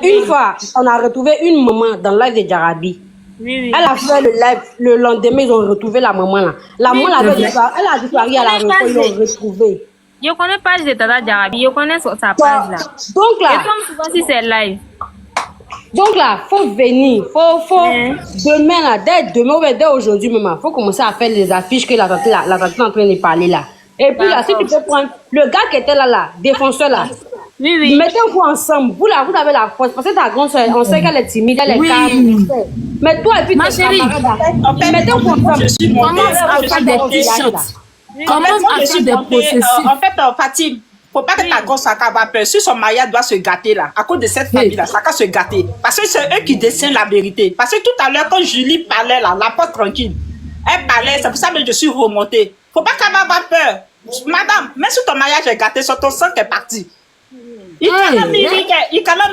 Une fois, on a retrouvé une maman dans live de Jarabi. Elle a fait le live, le lendemain, ils ont retrouvé la maman là. La maman avait disparu, elle a disparu à la reco, ils l'ont retrouvée. Je connais pas de Tata Jarabi, je connais sa page là. Donc là, et comme souvent si c'est live. Donc là, faut venir, faut demain là, dès demain ou dès aujourd'hui même, faut commencer à faire les affiches que la tante est en train de parler là. Et puis là, si tu peux prendre le gars qui était là, défenseur là. Mettez-vous ensemble. Vous là, vous avez la force. Parce que ta grande soeur, on sait qu'elle est timide, elle est calme. Mais toi et puis ma chérie, mettez-vous ensemble. Commence à faire des t-shirts. Commence à faire des processus. En fait, Fatim, faut pas que ta grosse va peur. Si son mariage doit se gâter là, à cause de cette famille-là, ça va se gâter. Parce que c'est eux qui dessinent la vérité. Parce que tout à l'heure, quand Julie parlait là, la porte tranquille, elle parlait, c'est pour ça que je suis remontée. Faut pas qu'elle va avoir peur. Madame, même si ton mariage est gâté, c'est ton sang qui est parti. Il can't miri. Pour il can't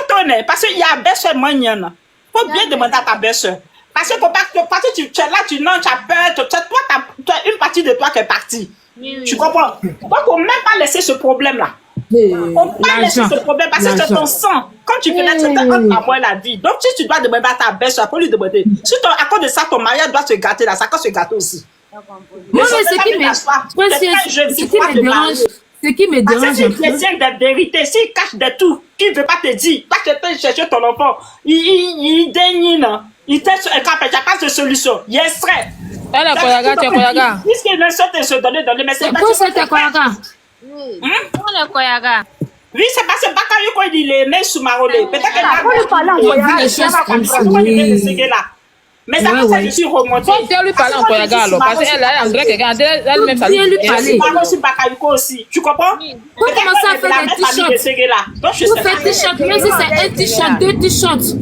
tourner. Parce qu'il y a belle-sœur moyenne. Faut bien demander à ta belle-sœur. Parce que tu es là, tu as peur. Toi, tu as une partie de toi qui est partie. Tu comprends? Donc, on ne peut même pas laisser ce problème-là. On ne peut pas laisser ce problème parce que c'est ton sang. Quand tu venais, c'était entre la mort et la vie. Donc, si tu dois demander à ta belle-sœur, pour lui demander. Si à cause de ça, ton mariage doit se gâter là, ça va se gâter aussi. Moi, ce qui me dérange, c'est qu'il détient des vérités. S'il cache de tout, qu'il ne veut pas te dire, pas que tu chercher ton enfant, il daigne, Il t'a pas de solution. Il est extrait. Elle est Koyaga, tu es Koyaga. Puisqu'il ne souhaite se donner, mais c'est pas Pourquoi c'était Koyaga? Pour le Koyaga. Oui, c'est parce que Bakayoko, il est né sous Marolé. Peut-être qu'elle Ah, faut lui parler en Koyaga. Mais ça je suis remontée. Faut bien lui parler en Koyaga alors. Parce qu'elle a un vrai quelqu'un. Elle-même, ça Bien lui parler. Aussi Bakayoko aussi. Tu comprends? Faut commencer à faire des t-shirts. Vous faites t-shirts, même si c'est un t-shirt, 2 t-shirts,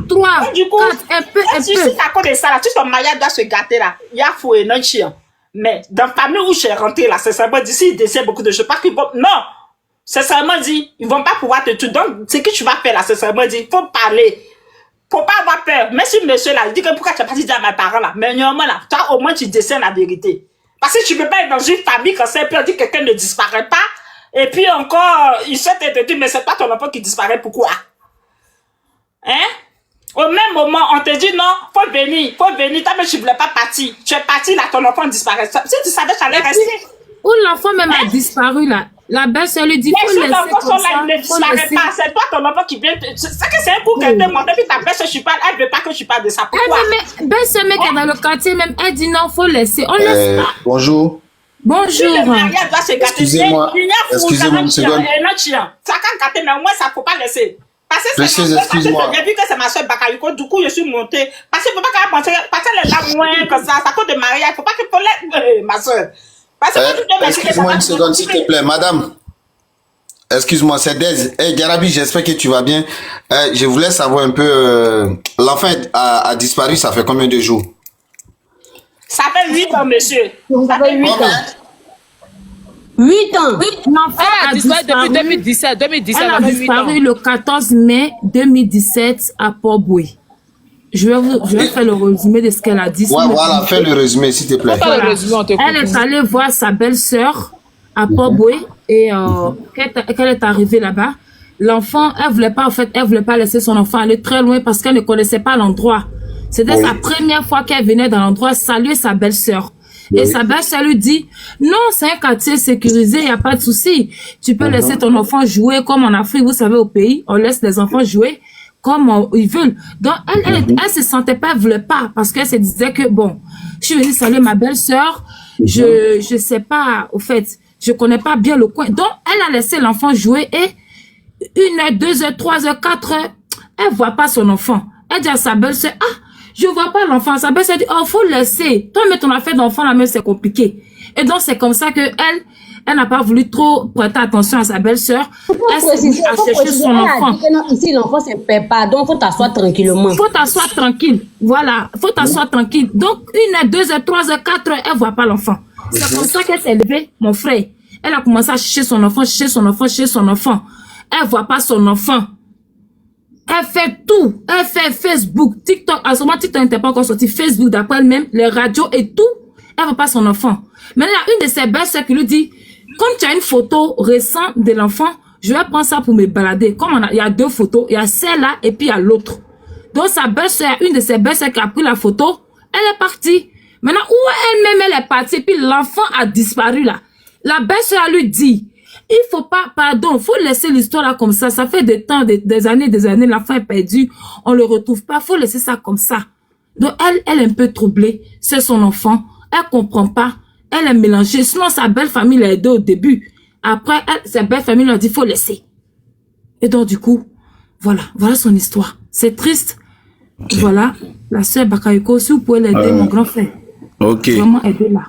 3, 4, un peu. Si à cause de ça, là, tout ton mariage doit se gâter là. Il y a fou et non chien. Mais dans la famille où j'ai rentré là, c'est seulement d'ici, il décède beaucoup de choses. Parce qu'ils vont, non! C'est seulement dit, ils vont pas pouvoir te tuer. Donc, ce que tu vas faire là, c'est seulement dit, faut parler. Faut pas avoir peur. Même si monsieur là, il dit que pourquoi tu n'as pas dit à mes parents là. Mais normalement là, toi au moins tu décèdes la vérité. Parce que tu peux pas être dans une famille quand c'est peur, dit que quelqu'un ne disparaît pas. Et puis encore, il souhaite être tué, mais c'est pas ton enfant qui disparaît. Pourquoi? Hein? Au même moment, on te dit non, faut venir. Toi, mais tu voulais pas partir. Tu es parti là, ton enfant disparaît. Si tu savais, tu allais rester. Où l'enfant même a disparu là. La belle-sœur lui dit, faut laisser comme ça, faut laisser. C'est toi ton enfant qui vient. C'est que c'est un coup qu'elle te montre. Puis ta belle-sœur, elle veut pas que tu parles de ça. Pourquoi? Mais belle-sœur mec est dans le quartier même, elle dit non, faut laisser. On laisse pas. Bonjour. Bonjour. Excusez-moi une seconde. Ça quand gâter, mais au moins ça faut pas laisser. Parce que excuse-moi. J'ai vu que c'est ma soeur Bakayoko, du coup je suis montée. Parce qu'il faut pas qu'elle pense, parce qu'elle est là moins comme ça, ça cause de mariage, il faut pas qu'il faut l'être, ma soeur. Excuse-moi une seconde, s'il te plaît, madame. Excuse-moi, c'est Dez. Hey, Garabi, j'espère que tu vas bien. Je voulais savoir un peu, l'enfant a disparu, ça fait combien de jours? Ça fait 8 ans, monsieur. Ça fait 8 ans. 8 ans. L'enfant a disparu depuis 2017. Elle a disparu le 14 mai 2017 à Port-Boué. Je vais faire le résumé de ce qu'elle a dit. Ouais, voilà, fais le résumé, s'il te plaît. Voilà. Elle est allée voir sa belle-sœur à Port-Boué et qu'elle est arrivée là-bas. L'enfant, elle voulait pas laisser son enfant aller très loin parce qu'elle ne connaissait pas l'endroit. C'était sa première fois qu'elle venait dans l'endroit saluer sa belle-sœur. Et sa belle-sœur lui dit, non, c'est un quartier sécurisé, il n'y a pas de souci. Tu peux laisser ton enfant jouer comme en Afrique, vous savez, au pays, on laisse les enfants jouer comme ils veulent. Donc, elle se sentait pas, elle voulait pas, parce qu'elle se disait que, bon, je suis venue saluer ma belle-sœur, je sais pas, au fait, je connais pas bien le coin. Donc, elle a laissé l'enfant jouer et 1 heure, 2 heures, 3 heures, 4 heures, elle voit pas son enfant. Elle dit à sa belle-sœur, ah, je vois pas l'enfant. Sa belle-sœur dit, oh, faut le laisser. Toi, mais ton affaire d'enfant, là, même, c'est compliqué. Et donc, c'est comme ça que elle n'a pas voulu trop prêter attention à sa belle-sœur. Elle s'est mise à chercher son enfant. Ici, l'enfant, c'est pépère. Donc, faut t'asseoir tranquillement. Faut t'asseoir tranquille. Voilà. Faut t'asseoir tranquille. Donc, 1 heure, 2 heures, 3 heures, 4 heures, elle voit pas l'enfant. C'est comme ça qu'elle s'est levée, mon frère. Elle a commencé à chercher son enfant, chercher son enfant, chercher son enfant. Elle voit pas son enfant. Elle fait tout. Elle fait Facebook, TikTok. À ce moment, TikTok n'était pas encore sorti. Facebook, d'après elle-même, les radios et tout. Elle voit pas son enfant. Maintenant, il y a une de ses belles-sœurs qui lui dit, comme tu as une photo récente de l'enfant, je vais prendre ça pour me balader. Comme il y a 2 photos, il y a celle-là et puis il y a l'autre. Donc, sa belle-sœur, une de ses belles-sœurs qui a pris la photo, elle est partie. Maintenant, où elle-même, elle est partie, et puis l'enfant a disparu là. La belle-sœur lui dit, il faut pas, pardon, faut laisser l'histoire là comme ça. Ça fait des temps, des années, l'enfant est perdu. On le retrouve pas. Faut laisser ça comme ça. Donc, elle est un peu troublée. C'est son enfant. Elle comprend pas. Elle est mélangée. Sinon, sa belle famille l'a aidée au début. Après, sa belle famille lui a dit, faut laisser. Et donc, du coup, voilà son histoire. C'est triste. Okay. Voilà. La sœur Bakayoko, si vous pouvez l'aider, mon grand frère. Ok. Vraiment aider là.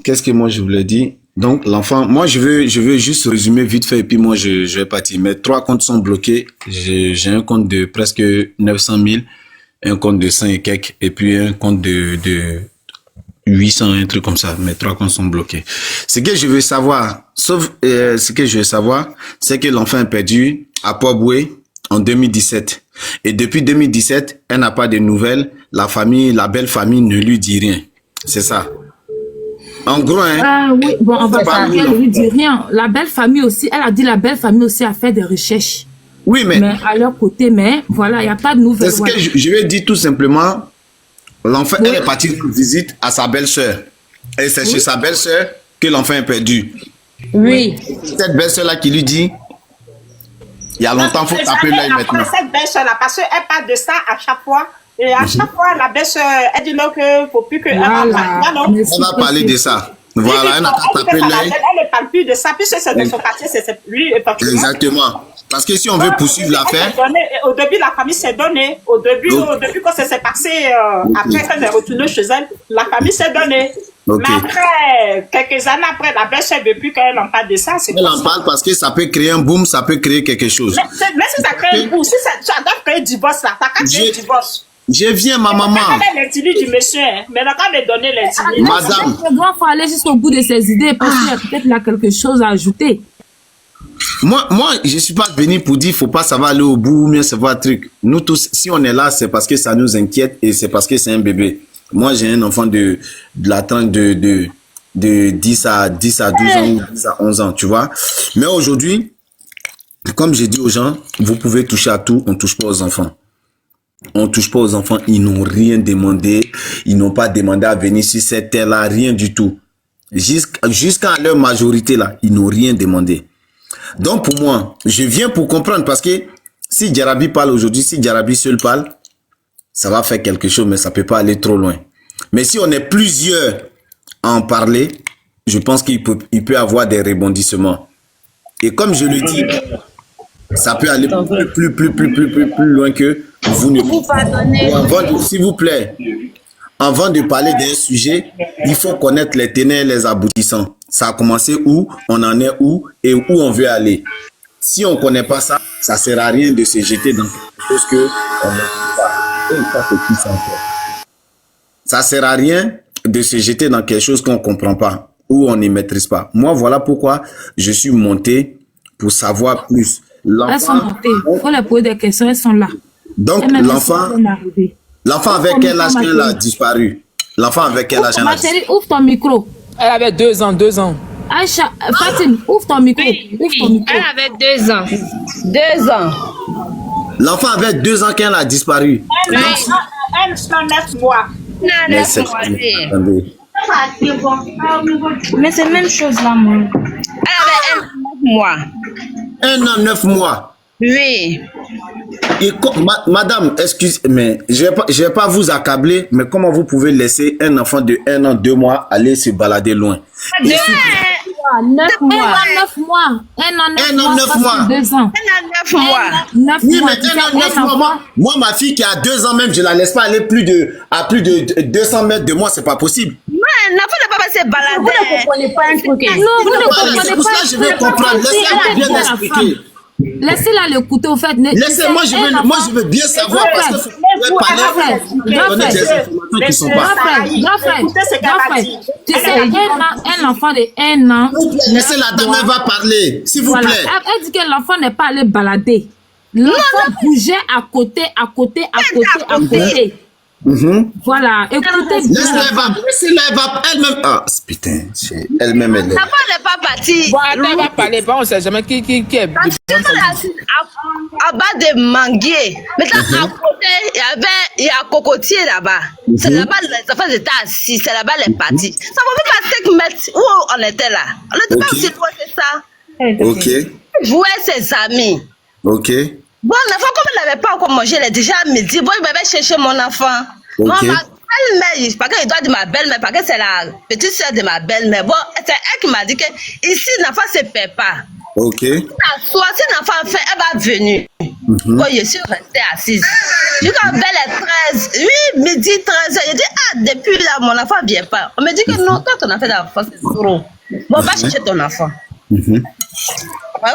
Qu'est-ce que moi je voulais dire? Donc, l'enfant, moi, je veux juste résumer vite fait et puis moi, je vais partir. Mes 3 comptes sont bloqués. J'ai un compte de presque 900 000, un compte de 100 et quelques, et puis un compte de 800, un truc comme ça. Mes 3 comptes sont bloqués. Ce que je veux savoir, c'est que l'enfant est perdu à Port-Boué en 2017. Et depuis 2017, elle n'a pas de nouvelles. La belle famille ne lui dit rien. C'est ça. En gros, hein. Ah oui, bon, on va pas lui dire rien. La belle famille aussi, elle a dit la belle famille aussi a fait des recherches. Oui, mais à leur côté, mais voilà, il n'y a pas de nouvelles. C'est ce que je vais dire tout simplement. L'enfant, elle est partie de visite à sa belle-sœur. Et c'est chez sa belle-sœur que l'enfant est perdu. Oui. Cette belle-sœur-là qui lui dit, il y a longtemps, il faut taper là maintenant. Cette belle-sœur-là, parce qu'elle parle de ça à chaque fois. Et à chaque fois, la belle-sœur, elle dit non, qu'il ne faut plus qu'elle Voilà. non. On va parler de ça. Voilà, elle n'a qu'à taper l'œil. Elle ne parle plus de ça, puisque c'est de son quartier, c'est lui, effectivement. Exactement. Parce que si on veut poursuivre l'affaire... Au début, la famille s'est donnée. Au début, quand ça s'est passé, après qu'elle est retournée chez elle, la famille s'est donnée. Okay. Mais après, quelques années après, la belle-sœur ne veut plus qu'elle en parle de ça. Elle en parle parce que ça peut créer un boom, ça peut créer quelque chose. Mais si ça crée un boom, si ça doit créer un divorce, là, ça crée un divorce. Je viens, ma maman. Elle est l'intilie du monsieur, hein. Mais quand elle est donnée l'intilie. Madame. Il faut aller jusqu'au bout de ses idées parce qu'il y a peut-être là quelque chose à ajouter. Moi, je suis pas venu pour dire faut pas savoir aller au bout ou bien savoir un truc. Nous tous, si on est là, c'est parce que ça nous inquiète et c'est parce que c'est un bébé. Moi, j'ai un enfant de la tranche de 10 à 12 ans ou 10 à 11 ans, tu vois. Mais aujourd'hui, comme j'ai dit aux gens, vous pouvez toucher à tout, on ne touche pas aux enfants. On ne touche pas aux enfants, ils n'ont rien demandé, ils n'ont pas demandé à venir sur cette terre-là, rien du tout. Jusqu'à leur majorité, là, ils n'ont rien demandé. Donc pour moi, je viens pour comprendre parce que si Djarabi parle aujourd'hui, si Djarabi seul parle, ça va faire quelque chose, mais ça peut pas aller trop loin. Mais si on est plusieurs à en parler, je pense qu'il peut avoir des rebondissements. Et comme je le dis, ça peut aller plus loin que vous ne pouvez. S'il vous plaît, avant de parler d'un sujet, il faut connaître les tenants et les aboutissants. Ça a commencé où, on en est où et où on veut aller. Si on ne connaît pas ça, ça ne sert à rien de se jeter dans quelque chose qu'on ne peut pas. Ça ne sert à rien de se jeter dans quelque chose qu'on ne comprend pas ou on ne maîtrise pas. Moi, voilà pourquoi je suis monté pour savoir plus. Elles sont montées. Il faut leur poser des questions, elles sont là. Donc, l'enfant avec quel âge qu'elle a disparu? L'enfant avec quel âge elle a disparu? Ma chérie, ouvre ton micro. Elle avait 2 ans, 2 ans. Aïcha, Fatim, ouvre ton micro. Ouvre ton micro. Elle avait 2 ans. 2 ans. L'enfant avait 2 ans qu'elle a disparu. Elle a 9 mois. Mais c'est... Mais c'est la même chose là, moi. Elle avait 9 mois. 1 an, 9 mois. Oui. Et madame, excusez, mais je vais pas vous accabler, mais comment vous pouvez laisser un enfant de 1 an, 2 mois aller se balader loin? 9 mois. 9 mois. 1 an, 9 mois. 2 ans. 9 mois. 9 oui, mois. mais 1 an, 9 mois. Moi, ma fille qui a 2 ans même, je la laisse pas aller à plus de 200 mètres de moi, c'est pas possible. L'enfant ne peut pas se balader. Vous ne comprenez pas un truc. Non, vous ne comprenez C'est pour ça que je vais comprendre. Laissez-moi bien expliquer. Laissez-la l'écouter au fait. Laissez-moi, je veux bien savoir parce que vous pouvez parler. Qui sont pas. Grand frère, tu sais, un enfant de 1 an. Laissez la dame, elle va parler, s'il vous plaît. Elle dit que l'enfant n'est pas allé balader. L'enfant bougeait à côté. Voilà, écoutez bien. Laissez-la, elle va elle-même. Ah, putain, elle-même, elle est. L'enfant n'est pas parti. Elle va parler, on ne sait jamais qui est. Parce que à bas de manguier. Maintenant, à côté, il y a un cocotier là-bas. C'est là-bas, les enfants étaient assis, c'est là-bas les partis. Ça ne peut pas 5 mètres où on était là. On n'était pas aussi loin que ça. Ok. Jouer ses amis. Ok. Bon, l'enfant, comme elle n'avait pas encore mangé, elle est déjà à midi. Bon, il va chercher mon enfant. Ok. Moi, ma belle-mère, parce qu'il doit de ma belle-mère, parce que c'est la petite soeur de ma belle-mère. Bon, c'est elle qui m'a dit que ici, l'enfant ne se perd pas. Ok. Soit si l'enfant fait, elle va venir. Bon, je suis restée assise. Jusqu'à belle est 13. Oui, midi 13h. Je dis, depuis là, mon enfant ne vient pas. On me dit que non, toi, ton enfant d'enfant, c'est trop. Bon, va chercher ton enfant.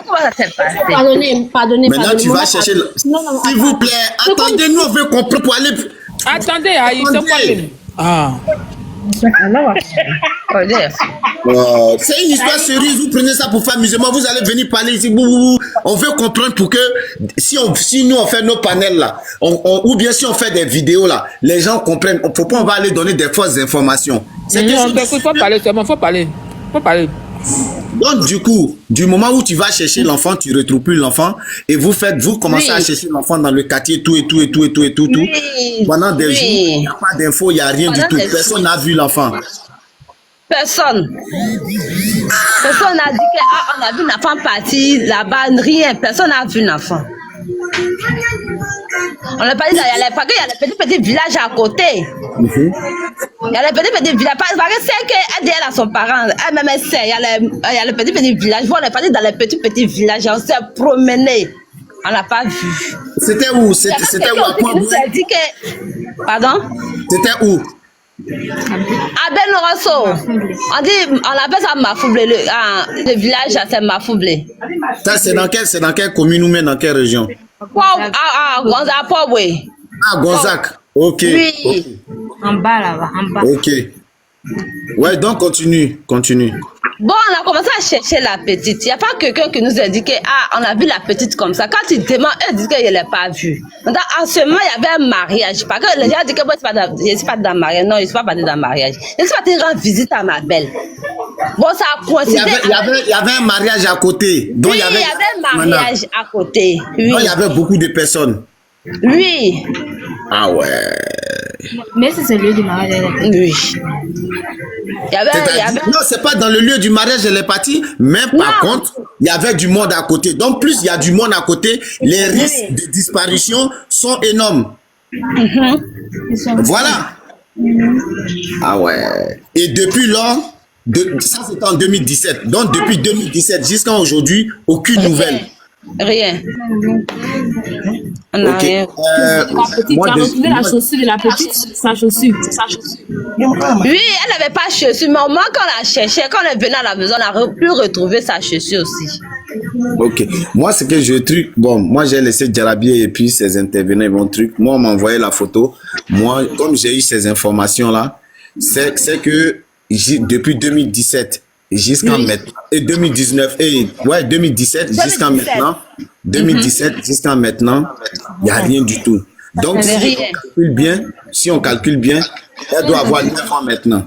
Comment ça s'est passé? Pardonnez. Maintenant, tu vas chercher. S'il vous plaît, attendez-nous, on veut comprendre pour aller. Attendez, Aïe, c'est quoi? Ah. C'est une histoire sérieuse, vous prenez ça pour faire amusement, vous allez venir parler ici, on veut comprendre pour que si nous on fait nos panels là, ou bien si on fait des vidéos là, les gens comprennent, faut pas on va aller donner des fausses informations. Il faut parler, c'est bon, faut parler. Donc du coup, du moment où tu vas chercher l'enfant, tu ne retrouves plus l'enfant et vous commencez à chercher l'enfant dans le quartier, tout. Pendant des jours, il n'y a pas d'infos, il n'y a rien du tout. Personne n'a vu l'enfant. Personne n'a dit qu'on a vu l'enfant partir là-bas, rien. Personne n'a vu l'enfant. On n'a pas dit, il y a les petits villages à côté. Il y a les petits villages. Parce que c'est qu'elle dit à son parent, elle-même elle sait, il y a les petits villages. On est parti dans les petits villages, on s'est promené. On n'a pas vu. C'était où? C'était où à Pointe-Bouin? Pardon? C'était où? À Benorosso. On appelle ça Mafoublé. Le village, c'est Mafoublé. Ça, c'est dans quelle commune ou même dans quelle région? À Gonzac. Ah, Gonzac. Ok. Oui. Okay. En bas là-bas, en bas. Ok. Ouais, donc continue. Bon, on a commencé à chercher la petite. Il n'y a pas quelqu'un qui nous a dit que on a vu la petite comme ça. Quand il demande, elle dit qu'elle ne l'a pas vue. Donc, en ce moment, il y avait un mariage. Parce que les gens disent que moi, je ne suis pas dans le mariage. Non, je ne suis pas partie dans le mariage. Je suis partie rendre visite à ma belle. Bon, ça a coïncidé. Il y avait un mariage à côté. Donc, oui, il y avait un mariage à côté. Oui. Donc, il y avait beaucoup de personnes. Oui. Ah ouais. Mais c'est le lieu du mariage. Oui. Non, c'est pas dans le lieu du mariage, elle est partie, mais par contre, il y avait du monde à côté. Donc, plus il y a du monde à côté, les risques de disparition sont énormes. Voilà. Ah ouais. Et depuis lors, ça c'était en 2017. Donc, depuis 2017 jusqu'à aujourd'hui, aucune nouvelle. Rien. On a rien. La petite, tu as retrouvé la chaussure de la petite, sa chaussure. Oui, elle n'avait pas chaussure, mais au moins quand on la cherchait, quand on est venu à la maison, on a pu retrouver sa chaussure aussi. Ok. Moi, ce que je truc, bon, moi j'ai laissé Djarabi et puis ses intervenants, ils vont truc. Moi, on m'a envoyé la photo. Moi, comme j'ai eu ces informations-là, c'est que depuis 2017, jusqu'en maintenant, et 2019, ouais, 2017 jusqu'en maintenant, 2017 jusqu'à maintenant, il n'y a rien du tout. Donc, si on calcule bien, elle doit avoir 9 ans maintenant.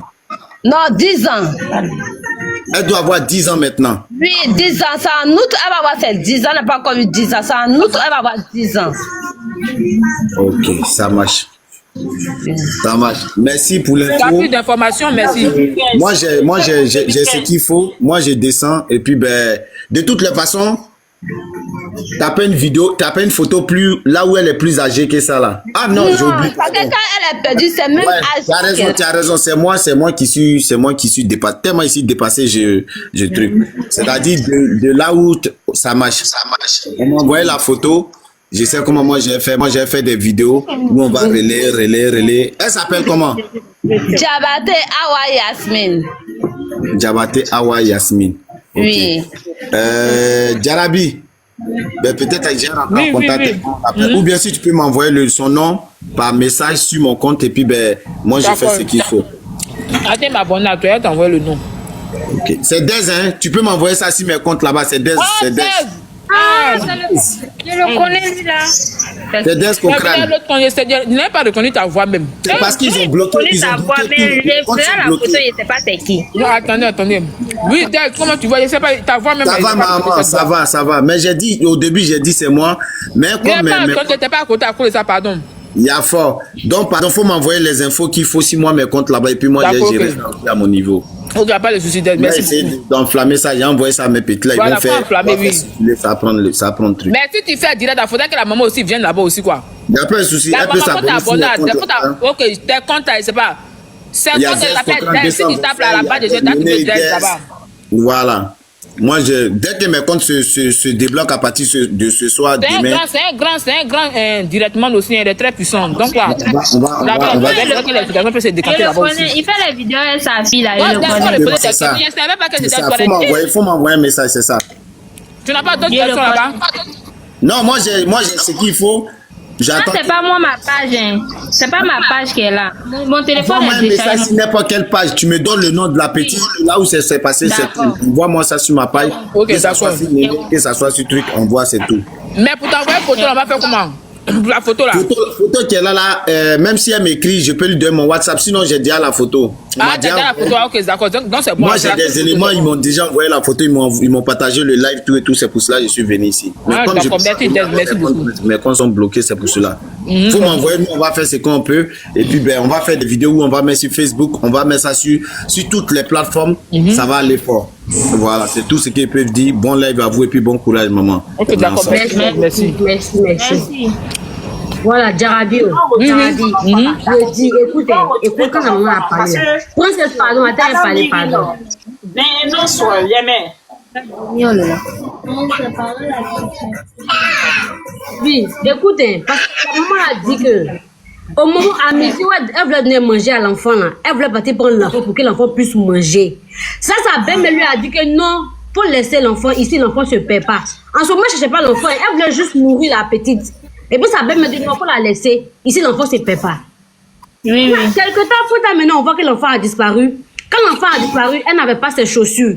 Non, 10 ans. Elle doit avoir 10 ans maintenant. Oui, 10 ans. C'est en août, elle va avoir ses 10 ans. Elle n'a pas encore eu 10 ans. C'est en août, elle va avoir 10 ans. Ok, ça marche. Ça marche. Merci pour l'info. Tu as plus d'informations, merci. Moi, j'ai ce qu'il faut. Moi, je descends. Et puis, ben, de toutes les façons, t'as pas une vidéo, t'as pas une photo plus là où elle est plus âgée que ça là. Ah non, j'ai oublié. Parce que quand elle a perdu, c'est même âgé. Tu as raison. C'est moi qui suis dépassé. Tellement ici dépassé, je truc. C'est-à-dire de là où ça marche. On m'a envoyé la photo. Je sais comment moi j'ai fait. Moi j'ai fait des vidéos où on va relayer. Elle s'appelle comment? Djabate Awa Yasmine. Djabate Awa Yasmine. Okay. Oui. Djarabi, ben peut-être que j'ai un contact. Ou bien si tu peux m'envoyer son nom par message sur mon compte et puis ben moi je fais ce qu'il faut. Attends, m'abonner à toi, elle t'envoie le nom. Ok. C'est Dez, hein? Tu peux m'envoyer ça sur mes comptes là-bas. C'est Dez. C'est Dez. Ah, je le connais lui là. C'est Dez Kokran. Il n'a pas reconnu ta voix même. C'est parce qu'ils ont bloqué. Ils ont bloqué. La photo, je ne sais pas c'est qui. Non, attendez. Oui, Dez, comment tu vois? Je ne sais pas, ta voix même. Ça va, maman, ça va. Mais j'ai dit, au début, j'ai dit c'est moi. Mais comme. Tu n'étais pas à côté à cause de ça, pardon. Il y a fort. Donc, pardon, il faut m'envoyer les infos qu'il faut si moi mes comptes là-bas et puis moi j'ai géré à mon niveau. Ok, pas de soucis d'être. Merci. Essayer d'enflammer ça, j'ai envoyé ça à mes petits là, voilà, ils vont faire. Ça prend le truc. Mais si tu fais direct, il faudrait que la maman aussi vienne là-bas aussi, quoi. Il n'y a pas de souci. Elle peut s'abonner. Ok, tes comptes, je sais pas. C'est quand elle s'appelle, si tu tapes là-bas, déjà, tu peux direct là-bas. Voilà. Moi, dès que mes comptes se débloquent à partir de ce soir, demain... C'est un grand directement aussi, il est très puissant. Donc là, il fait les vidéos et sa fille là, il le connaît. C'est ça. Il faut m'envoyer un message, c'est ça. Tu n'as pas d'autres questions là-bas? Non, moi j'ai ce qu'il faut. J'attends. C'est pas moi ma page, hein. C'est pas ma page qui est là. Mon téléphone est déjà. Message sur n'importe quelle page. Tu me donnes le nom de la petite, là où c'est passé. Envoie-moi ça sur ma page. Ok, que ça soit sur que ça soit sur truc, on voit, c'est tout. Mais pour t'envoyer une photo, on va faire comment? La photo là. Photo qui est là, même si elle m'écrit, je peux lui donner mon WhatsApp. Sinon, j'ai déjà la photo. Ah, déjà la photo, ok, d'accord. Donc, c'est bon. Moi, j'ai des éléments, ils m'ont déjà envoyé la photo, ils m'ont partagé le live, tout et tout. C'est pour cela que je suis venu ici. Mais comme merci beaucoup. Mes comptes sont bloqués, c'est pour cela. Faut m'envoyer, nous, on va faire ce qu'on peut. Et puis, ben, on va faire des vidéos où on va mettre sur Facebook, on va mettre ça sur toutes les plateformes. Ça va aller fort. Voilà, c'est tout ce qu'ils peuvent dire. Bon live à vous et puis bon courage, maman. Ok, d'accord. Merci. Voilà, Jarabi. Jarabi. Je dis, écoutez, écoute quand la maman a parlé. Prends cette pardon, attends, elle parler, pardon. Mais non, soit, Yémen. Oui, écoutez, parce que la maman a dit que au moment à midi, elle voulait donner manger à l'enfant là. Elle voulait partir prendre l'enfant pour que l'enfant puisse manger. Ça, sa belle-mère lui a dit que non, faut laisser l'enfant ici, l'enfant se paie pas. En ce moment, je ne cherchais pas l'enfant, elle voulait juste nourrir la petite. Et puis sa belle-mère dit non, faut la laisser. Ici, l'enfant se paie pas. Oui. Quelque temps, faut maintenant, on voit que l'enfant a disparu. Quand l'enfant a disparu, elle n'avait pas ses chaussures.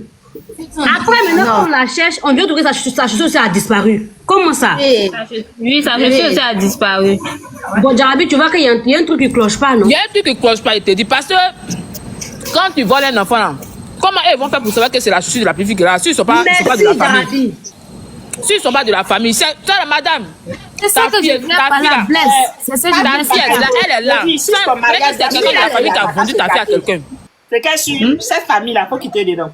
Après, maintenant, on la cherche, on vient trouver sa chaussure aussi a disparu. Comment ça? Oui, sa chaussure aussi a disparu. Bon, Jarabi, tu vois qu'il y a un truc qui cloche pas, non? Il y a un truc qui cloche pas, il te dit. Parce que quand tu voles un enfant, là, comment ils vont faire pour savoir que c'est la chaussure de la petite fille là? S'ils ne sont pas de la famille. S'ils ne sont pas de la famille, c'est la madame. C'est ça que je voulais parler à Blaise. C'est ça que je voulais parler. Elle est là. C'est quelqu'un de la famille qui a vendu ta fille à quelqu'un. C'est qu'elle suit cette famille-là, faut quitter dedans.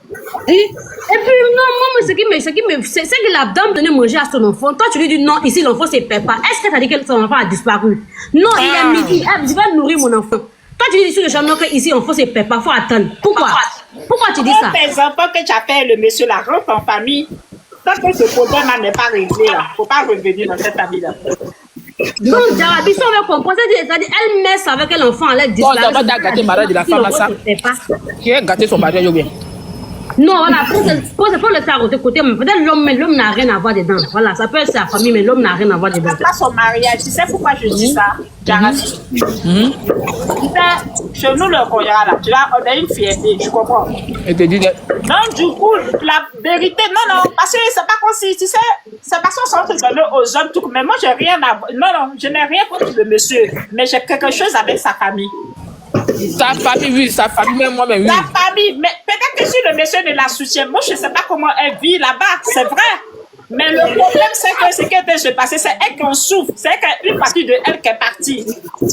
Et puis, non, moi, c'est que la dame donnait manger à son enfant. Toi, tu lui dis non, ici, l'enfant, c'est papa. Est-ce que tu as dit que son enfant a disparu? Non, il est midi. Je vais nourrir mon enfant. Toi, tu dis sur le chemin que ici, l'enfant, c'est papa. Faut attendre. Pourquoi tu dis ça? Tes enfants que tu appelles le monsieur là, rentre en famille. Tant que ce problème n'est pas réglé, il ne faut pas revenir dans cette famille-là. Non, Jarabi, si on veut comprendre, c'est-à-dire, elle met ça avec l'enfant, elle disparaît. Bon, ça va gâter le mariage de la femme à ça. Qui a gâté son mariage ou bien? Non, voilà, pour le faire de côté, peut-être l'homme n'a rien à voir dedans. Voilà, ça peut être sa famille, mais l'homme n'a rien à voir dedans. C'est pas son mariage. Tu sais pourquoi je dis ça, Jarabi? Chez nous, le Koya, là, tu vois, on a une fierté, tu comprends? Et te dis non, du coup, la vérité, non, parce que c'est pas comme si, tu sais, c'est parce qu'on s'en donné aux hommes, tout, mais moi, j'ai rien à voir. Non, je n'ai rien contre le monsieur, mais j'ai quelque chose avec sa famille. Sa famille, oui, sa famille, même moi-même, oui. Sa famille, mais peut-être que si le monsieur ne la soutient, moi, je ne sais pas comment elle vit là-bas, c'est vrai. Mais le problème, c'est que ce qui est se passer, c'est elle qui en souffre. C'est une partie de elle qui est partie.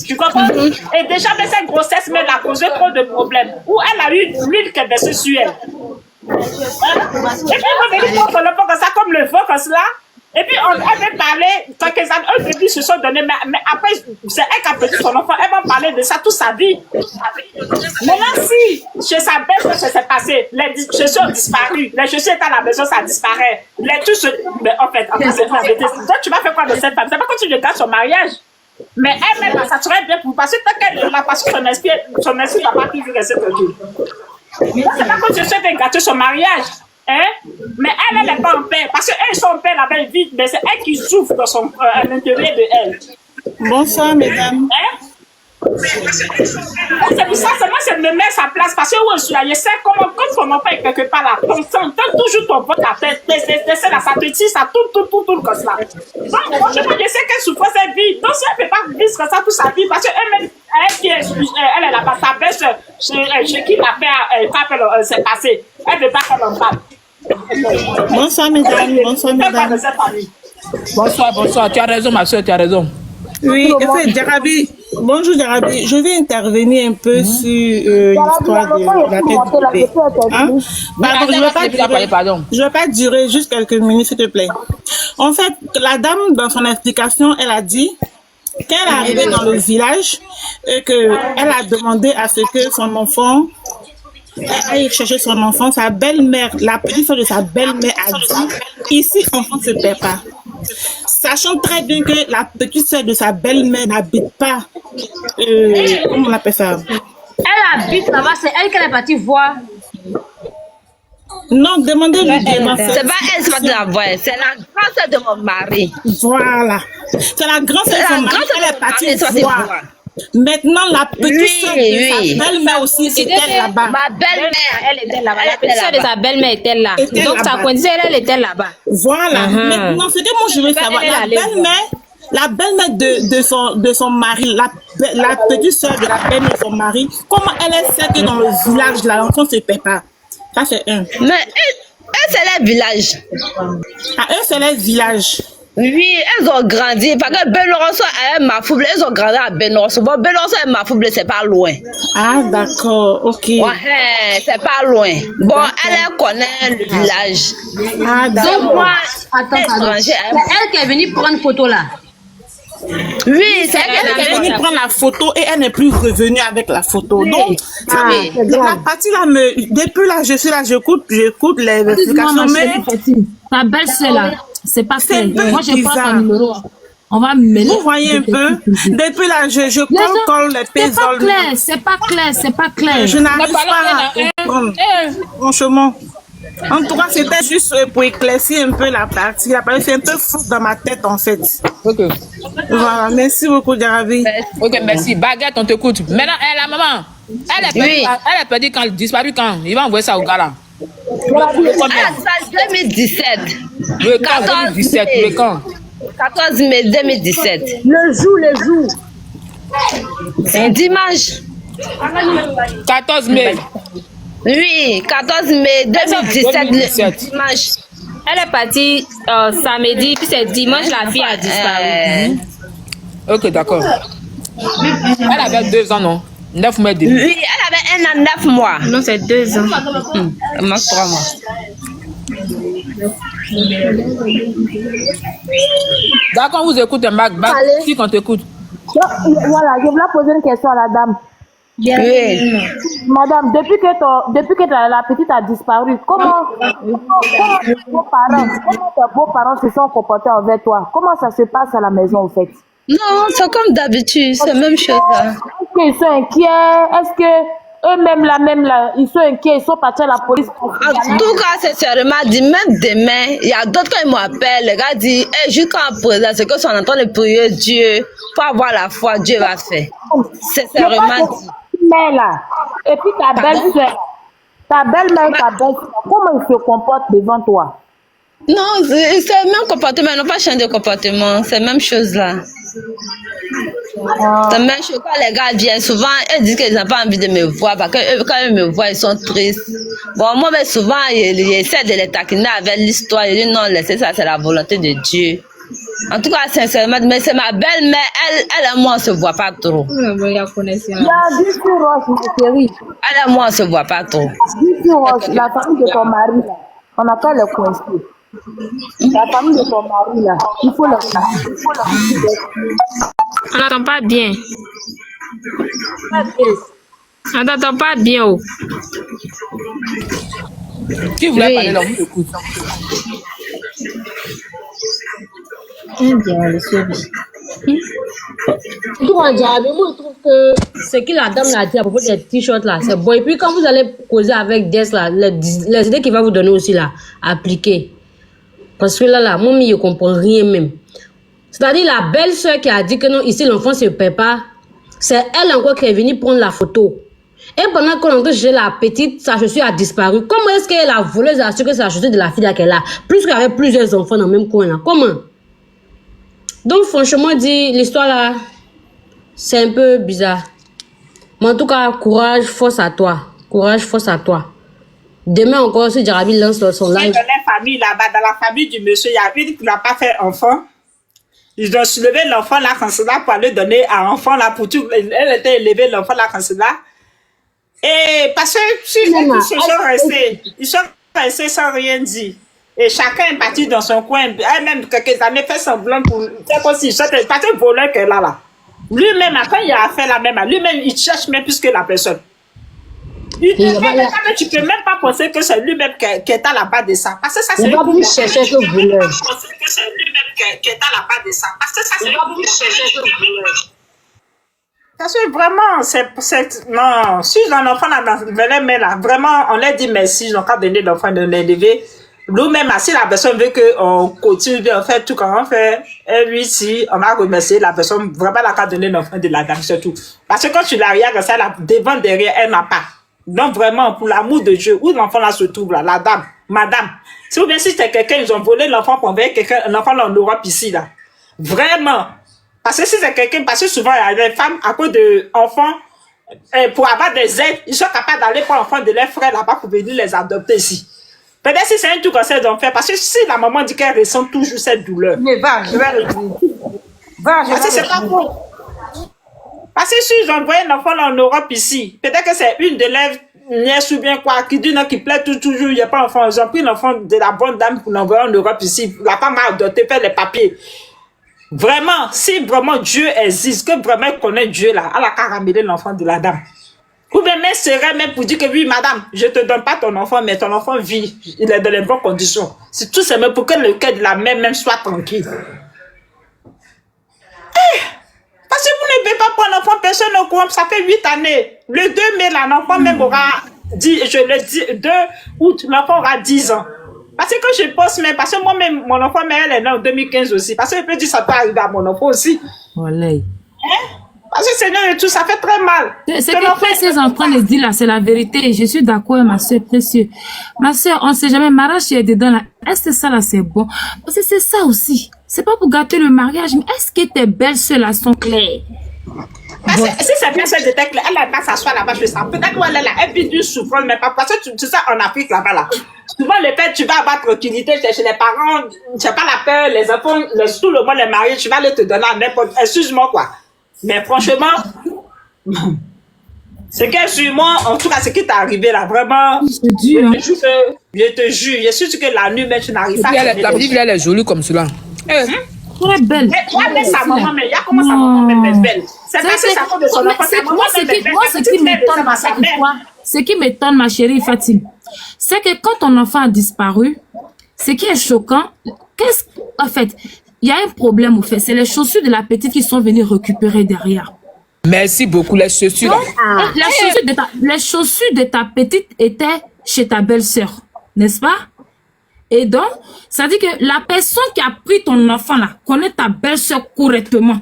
Tu comprends? Et déjà, mais cette grossesse, mais elle a causé trop de problèmes. Où elle a eu l'huile qui est baissée sur elle. Et puis, on va venir contre le comme ça, comme le vent, comme cela. Et puis, on avait parlé, quelques années, eux, depuis, se sont donnés, mais après, c'est elle qui a perdu son enfant, elle va parler de ça toute sa vie. Maintenant, si, chez sa belle, ça s'est passé, les chaussures ont disparu, les chaussures étaient à la maison, ça disparaît, les tous, mais en fait, c'est toi, tu vas faire quoi de cette femme? C'est pas quand tu regardes son mariage. Mais elle-même, ça serait bien pour, parce que tant qu'elle l'a, parce que son esprit va pas toujours rester tranquille. C'est pas quand tu souhaites gâter son mariage. Hein? Mais elle n'est pas en paix. Parce qu'elle, son père la belle vite, mais c'est elle qui souffre à l'intérieur de elle. Bonsoir, mesdames. Hein? C'est pour ça que moi, je me mets à sa place. Parce que où je suis là, je sais comment, quand ton enfant est quelque part là, ton sang, toujours ton vote à tête, ça te tire, ça tourne comme ça. Donc, franchement, je sais quelle souffrance elle vit. Donc, si elle ne peut pas vivre comme ça toute sa vie, parce qu'elle-même, elle est là-bas, sa belle, chez qui la fait, c'est passé. Elle ne veut pas qu'on en parle. Bonsoir, mesdames. Bonsoir, mesdames. Bonsoir. Tu as raison, ma soeur, tu as raison. Oui, en fait, Jarabi, bonjour Jarabi, je vais intervenir un peu sur l'histoire de la tête du bébé. Hein? Pardon, je ne vais pas durer juste quelques minutes, s'il te plaît. En fait, la dame, dans son explication, elle a dit qu'elle est arrivée dans le village et qu'elle a demandé à ce que son enfant aille chercher son enfant. Sa belle-mère, la petite soeur de sa belle-mère a dit, ici, l'enfant ne se perd pas. Sachant très bien que la petite soeur de sa belle-mère n'habite pas, comment on appelle ça? Elle habite là-bas, c'est elle qu'elle est partie voir. Non, demandez-lui. C'est pas elle, c'est pas de la voix, c'est la grande soeur de mon mari. Voilà. C'est la grande soeur de son mari, elle est partie voir. Maintenant, la petite soeur de sa belle-mère aussi était là-bas. Ma belle-mère, elle était là-bas. La petite soeur de sa belle-mère était là. Donc, ça coïncide, elle était là-bas. Voilà. Maintenant, ce que moi je veux savoir, la belle-mère de son mari, la petite soeur de la belle-mère de son mari, comment elle sait que dans le village, là, l'enfant ne se paie pas? Ça, c'est un. Mais un seul village. Ah, un seul village. Oui, elles ont grandi. Parce que Benoroso et Mafouble, elles ont grandi à Benoroso. Bon, Benoroso et Mafouble, c'est pas loin. Ah, d'accord, ok. Ouais, c'est pas loin. Bon, elle connaît le village. Ah, d'accord. Donc, moi, attends, c'est elle qui est venue prendre photo là. Oui, c'est elle est venue prendre la photo et elle n'est plus revenue avec la photo. Oui. Donc, la partie là, depuis là, je suis là, j'écoute les explications. Mais ta belle-sœur là, c'est pas clair. Moi, je prends bizarre. ton numéro. On va mêler. Vous voyez un peu, depuis là, je colle les pésoles. C'est pas clair. Je n'arrive pas à comprendre. Franchement. En tout cas, c'était juste pour éclaircir un peu la partie. La partie, c'est un peu fou dans ma tête, en fait. Ok. Voilà, merci beaucoup, Jarabi. Ok, merci. Baguette, on t'écoute. Maintenant, la maman, elle a perdu quand elle disparu quand. Il va envoyer ça au gars là. Ah, 2017. Le 14 2017, le quand 14 mai 2017. Le jour. C'est dimanche. 14 mai. Oui, 14 mai 2017, le dimanche. Elle est partie samedi, puis c'est dimanche, la fille a disparu. Ok, d'accord. Elle avait 2 ans, non? 9 mois début. Oui, elle avait 1 an, 9 mois. Non, c'est 2 ans. Elle manque 3 mois. D'accord, on vous écoute, Mac. Si on t'écoute. Voilà, je voulais poser une question à la dame. Oui. Madame, depuis que la petite a disparu, comment tes beaux-parents se sont comportés envers toi? Comment ça se passe à la maison, en fait? Non, c'est comme d'habitude, c'est la même chose. Est-ce qu'ils sont inquiets? Est-ce que eux-mêmes, ils sont inquiets, ils sont partis à la police? En tout cas, c'est sérieusement dit, même demain, il y a d'autres qui m'appellent, les gars disent, jusqu'à présent, c'est que sont en train de prier Dieu, pour avoir la foi, Dieu va faire. C'est sérieusement dit. Mais là, et puis ta belle-mère, comment ils se comportent devant toi? Non, c'est le même comportement, ils n'ont pas changé de comportement, c'est la même chose là. C'est la même chose, quand les gars viennent, souvent, ils disent qu'ils n'ont pas envie de me voir, parce que quand ils me voient, ils sont tristes. Bon, moi, mais souvent, ils essaient de les taquiner avec l'histoire, ils disent non, laissez ça, c'est la volonté de Dieu. En tout cas, sincèrement, mais c'est ma belle-mère, elle et moi, on ne se voit pas trop. Il y a Disney Roche, ma chérie. Elle et moi, on ne se voit pas trop. Disney Roche, la famille de ton mari, là, on n'a pas le coincer. La famille de ton mari, là, il faut le On n'entend pas bien. On n'entend pas bien. Oh. Qui voulait parler là, vous écoute. Moi, je trouve que ce que la dame l'a dit à propos des t-shirts là, c'est bon. Et puis quand vous allez causer avec Des là, les idées qu'il va vous donner aussi là, appliquez. Parce que là, moi, je ne comprends rien même. C'est-à-dire la belle-sœur qui a dit que non, ici l'enfant ne se paie pas, c'est elle encore qui est venue prendre la photo. Et pendant qu'on entend chez la petite, sa chaussure a disparu. Comment est-ce que la voleuse a su que c'est la chaussure de la fille là qu'elle a? Plus qu'il y avait plusieurs enfants dans le même coin là. Comment? Donc franchement, dit l'histoire là, c'est un peu bizarre. Mais en tout cas, courage, force à toi. Courage, force à toi. Demain encore, si Jarabi lance son live. Dans la famille là-bas, dans la famille du monsieur, il y a une qui n'a pas fait enfant. Ils ont soulevé l'enfant là quand c'est là pour aller donner à l'enfant là pour tout. Elle était élevée l'enfant là quand c'est là. Et parce que ils sont restés sans rien dire. Et chacun est parti dans son coin. Elle-même, quelques années, fait semblant pour faire comme si c'était pas un voleur qu'elle a là. Lui-même, après, il a fait la même. Lui-même, il cherche même plus que la personne. Tu peux même pas penser que c'est lui-même qui est à la base de ça. Parce que ça, c'est lui-même qui est à la base de ça. Parce que ça, c'est parce que vraiment, non, si un enfant là, vraiment, on leur dit merci, ils n'ont qu'à donner l'enfant de l'élever. Nous-mêmes, si la personne veut qu'on continue de faire tout comme on fait, et lui, si on va remercier la personne, vraiment, elle a qu'à donner l'enfant de la dame, surtout. Parce que quand tu la regardes, ça, là, devant, derrière, elle n'a pas. Donc, vraiment, pour l'amour de Dieu, où l'enfant là se trouve, là, la dame, madame. Si ou bien si c'est quelqu'un, ils ont volé l'enfant pour envoyer quelqu'un, un enfant en Europe ici, là. Vraiment. Parce que si c'est quelqu'un, parce que souvent, il y a des femmes, à cause de enfants, pour avoir des aides, ils sont capables d'aller pour l'enfant de leurs frères là-bas pour venir les adopter ici. Peut-être si c'est un truc comme ça, ils ont fait. Parce que si la maman dit qu'elle ressent toujours cette douleur. Mais va, je vais le dire. Va, parce que c'est pas bon. Parce que si ils ont envoyé un enfant en Europe ici, peut-être que c'est une de leurs nièces ou bien quoi, qui dit non, qui plaît toujours, il n'y a pas d'enfant. Ils ont pris l'enfant de la bonne dame pour l'envoyer en Europe ici. La femme a adopté, fait les papiers. Vraiment, si vraiment Dieu existe, que vraiment il connaît Dieu là, elle a qu'à ramener l'enfant de la dame. Ou bien même serait même pour dire que oui, madame, je te donne pas ton enfant, mais ton enfant vit, il est dans les bonnes conditions. C'est tout simplement pour que le cœur de la mère même soit tranquille. Parce que vous ne pouvez pas prendre l'enfant, personne ne comprend, ça fait 8 années. Le 2 mai, là, l'enfant même aura, je le dis, 2 août, l'enfant aura 10 ans. Parce que je pense même, parce que moi-même, mon enfant, mais elle est née en 2015 aussi. Parce que je peux dire, ça peut arriver à mon enfant aussi. Voilà. Parce que Seigneur et tout, ça fait très mal. Ce que Précieuse est en train de dire là, c'est la vérité. Je suis d'accord avec ma soeur Précieuse. Ma soeur, on ne sait jamais, mariage qui est dedans là. Est-ce que ça là, c'est bon? Parce que c'est ça aussi. C'est pas pour gâter le mariage, mais est-ce que tes belles-sœurs là sont claires? Parce que si cette personne était claire, elle n'a pas s'asseoir là-bas, je sens. Peut-être qu'elle est là, elle vit du souffrance, mais pas. Parce que tu sais, en Afrique là-bas là. Souvent, le fait, tu vas avoir tranquillité chez les parents, tu n'as pas la peur, les enfants, tout le monde est marié, tu vas aller te donner à n'importe. Excuse-moi quoi. Mais franchement, c'est que sur moi, en tout cas, ce qui t'est arrivé là, vraiment, je te jure, je suis sûr que la nuit, mais tu n'arrives pas à. La petite, elle est jolie comme cela. Très belle. Mais toi, mais sa maman, mais il y a comment sa maman même est belle. C'est parce que ça fait de son enfant, sa maman même est belle. Moi, ce qui m'étonne, ma chérie Fatim, c'est que quand ton enfant a disparu, ce qui est choquant, en fait, il y a un problème au fait, c'est les chaussures de la petite qui sont venues récupérer derrière. Merci beaucoup, les chaussures. Donc, les chaussures de ta petite étaient chez ta belle-sœur, n'est-ce pas? Et donc, ça dit que la personne qui a pris ton enfant là connaît ta belle-sœur correctement.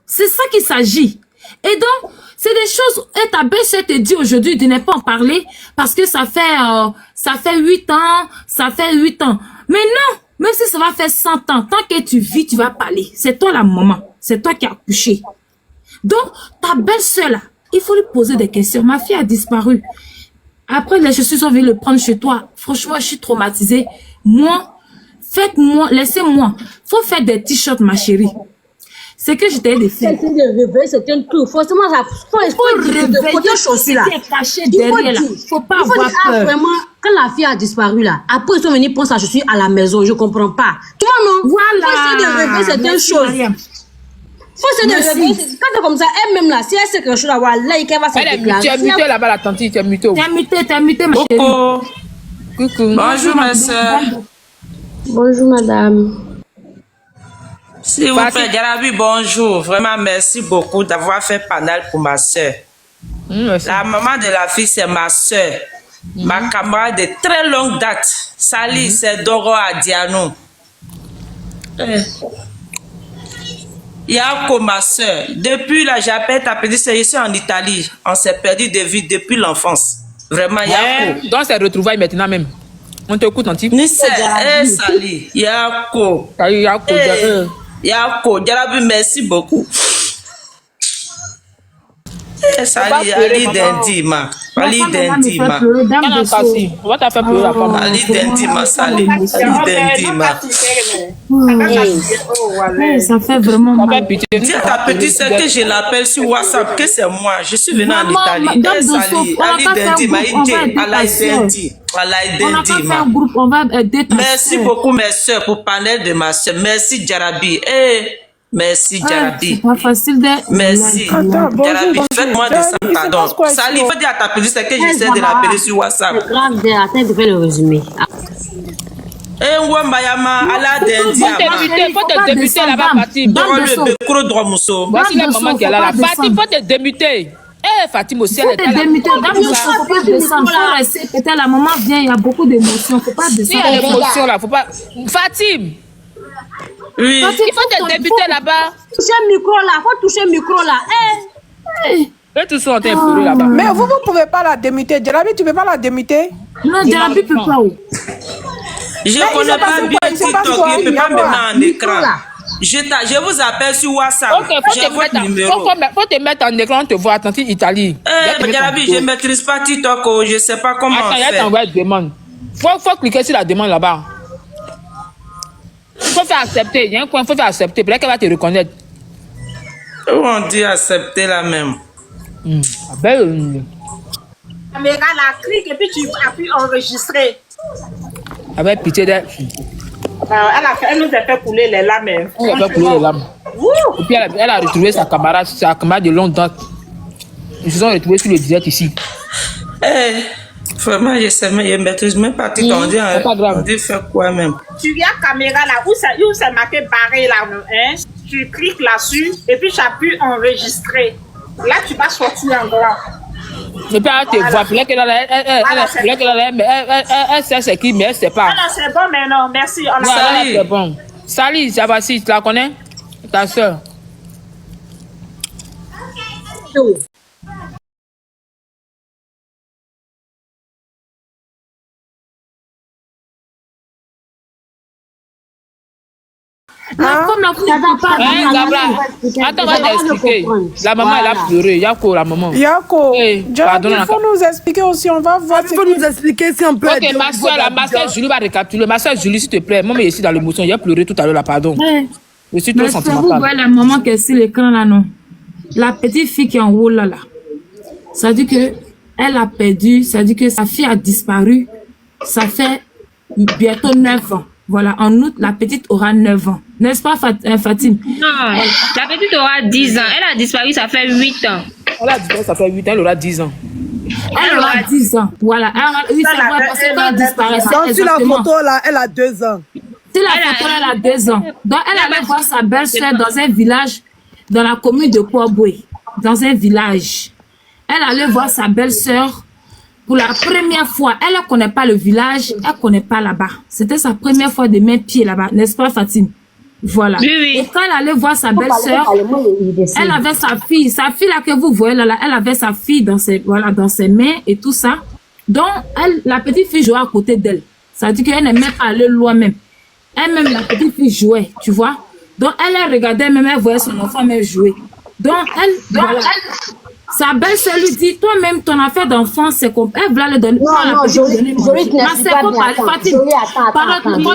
C'est ça qu'il s'agit. Et donc, c'est des choses, et ta belle-sœur te dit aujourd'hui de ne pas en parler parce que ça fait 8 ans, ça fait 8 ans. Mais non, même si ça va faire 100 ans, tant que tu vis, tu vas parler. C'est toi la maman, c'est toi qui as accouché. Donc, ta belle-sœur là, il faut lui poser des questions. Ma fille a disparu. Après, les chaussures sont venues le prendre chez toi. Franchement, je suis traumatisée. Moi, faites-moi, laissez-moi. Faut faire des t-shirts, ma chérie. C'est que j'étais des filles. C'est de réveiller, c'est un truc. Forcément, ça faut réveiller de chaussures là. Caché derrière là. Faut pas avoir peur. Vraiment, quand la fille a disparu là, après ils sont venus prendre sa chaussure à la maison. Je comprends pas. Tu vois non? Voilà. Faut de réveiller, c'est une chose. Faut se réveiller. Quand c'est comme ça, elle-même là, si elle sait quelque chose là, voilà, qu'elle va se déclarer. Tu es muté là-bas, la tante, tu es muté. T'es muté, ma chérie. Coucou. Bonjour, ma soeur. Bonjour, madame. S'il vous plaît, Jarabi, bonjour. Vraiment, merci beaucoup d'avoir fait panel pour ma soeur. La maman de la fille, c'est ma soeur. Ma camarade de très longue date. Sali, c'est Doro Adiano. Yako, ma soeur. Depuis là, j'appelle ta petite soeur, je suis en Italie. On s'est perdu de vue depuis l'enfance. Vraiment, Yako. Donc, c'est retrouvailles maintenant même. On t'écoute, Antique. Sali, Yako. Yako, Yako, Jarabi, merci beaucoup. Sali, Ali Dendima. Ali Dendima. On va te faire pleurer la femme. Ali Dendima, Sali. Ali Dendima. Ça fait vraiment mal. Dis à ta petite sœur que je l'appelle sur WhatsApp, que c'est moi. Je suis venue en Italie. Sali, Ali Dendima, merci beaucoup, mes soeurs, pour parler de ma soeur. Merci, Jarabi. Merci, Jarabi. C'est pas facile de... Merci. Jarabi, faites-moi des pardon. Sali, il faut dire à ta petite sœur que j'essaie de l'appeler sur WhatsApp. Grave, attends, je vais le résumer. Faut te débuter là-bas, Fatim. Voici la maman qui est là. Fatim, faut te débuter. Fatim aussi, elle est là. Faut pas descendre. Faut rester. Peut-être la maman vient, il y a beaucoup d'émotions. Faut pas descendre. Il y a l'émotion là, faut pas. Fatim. Oui. Fatim, il faut te débuter là-bas. Toucher le micro là, faut toucher le micro là. Eux tous sont en train de pleurer là-bas. Mais vous ne pouvez pas la démuter. Jarabi, tu ne peux pas la démuter? Non, Jarabi ne peut pas. Je ne connais pas bien TikTok, il ne peut pas me mettre en écran. Je vous appelle sur WhatsApp. J'ai votre numéro. Faut te mettre en écran, on te voit. Attention, Italie. Jarabi, je ne maîtrise pas TikTok, je ne sais pas comment faire. Attends, il demande. Faut cliquer sur la demande là-bas. Faut faire accepter. Il y a un point, faut faire accepter. Peut-être qu'elle va te reconnaître. Où on dit accepter la même? Caméra la clique et puis tu appuies enregistrer. Avec pitié d'elle. Elle nous a fait couler les lames. Elle a fait couler les lames. Et puis elle a retrouvé sa camarade de longue date. Ils se sont retrouvés sur le direct ici. Vraiment, je sais, mais je ne maîtrise même pas. C'est pas grave. On dit faire quoi même? Tu viens caméra là, où c'est marqué barré là, hein? Tu cliques là-dessus et puis tu appuies enregistrer. Là, tu vas sortir en grand. Et puis elle te voit, elle sait c'est qui, mais elle ne sait pas. Ah non, c'est bon maintenant, merci. C'est bon. Salut, Javassi, tu la connais? Ta soeur. Comme la attends, on va t'expliquer. La maman, elle a pleuré. Yako, la maman. Yako, il faut nous expliquer aussi. On va voir. Il faut nous expliquer si on peut. Ok, ma soeur Julie va récapituler. Ma soeur Julie, s'il te plaît. Moi, je suis dans l'émotion. Il a pleuré tout à l'heure, là, pardon. Je suis trop sentimental. Vous voyez la maman qui est sur l'écran, là, non? La petite fille qui est en haut, là. Ça dit que elle a perdu. Ça dit que sa fille a disparu. Ça fait bientôt 9 ans. Voilà, en août, la petite aura 9 ans. N'est-ce pas, Fatim? Non, la petite aura 10 ans. Elle a disparu, ça fait 8 ans. Elle a disparu, ça fait 8 ans. Elle aura 10 ans. Elle aura 10 ans. Voilà. Oui, c'est vrai, parce qu'elle disparaît. Donc, sur la photo, là, elle a 2 ans. Sur la photo, elle a 2 ans. Donc, elle allait voir sa belle-sœur dans un village, dans la commune de Kouaboué. Dans un village. Elle allait voir sa belle-sœur. Pour la première fois, elle ne connaît pas le village, elle ne connaît pas là-bas. C'était sa première fois de mettre pied là-bas, n'est-ce pas, Fatim? Voilà. Oui, oui. Et quand elle allait voir sa belle-sœur, elle avait sa fille là que vous voyez là, elle avait sa fille dans ses mains et tout ça. Donc, la petite fille jouait à côté d'elle. Ça veut dire qu'elle n'aimait pas aller loin même. Elle-même, la petite fille jouait, tu vois. Donc, elle regardait même, elle voyait son enfant même jouer. Donc, sa belle-sœur lui dit, toi-même, ton affaire d'enfant, c'est qu'on peut le donner. Non, Jolie, tu n'expliques pas bien.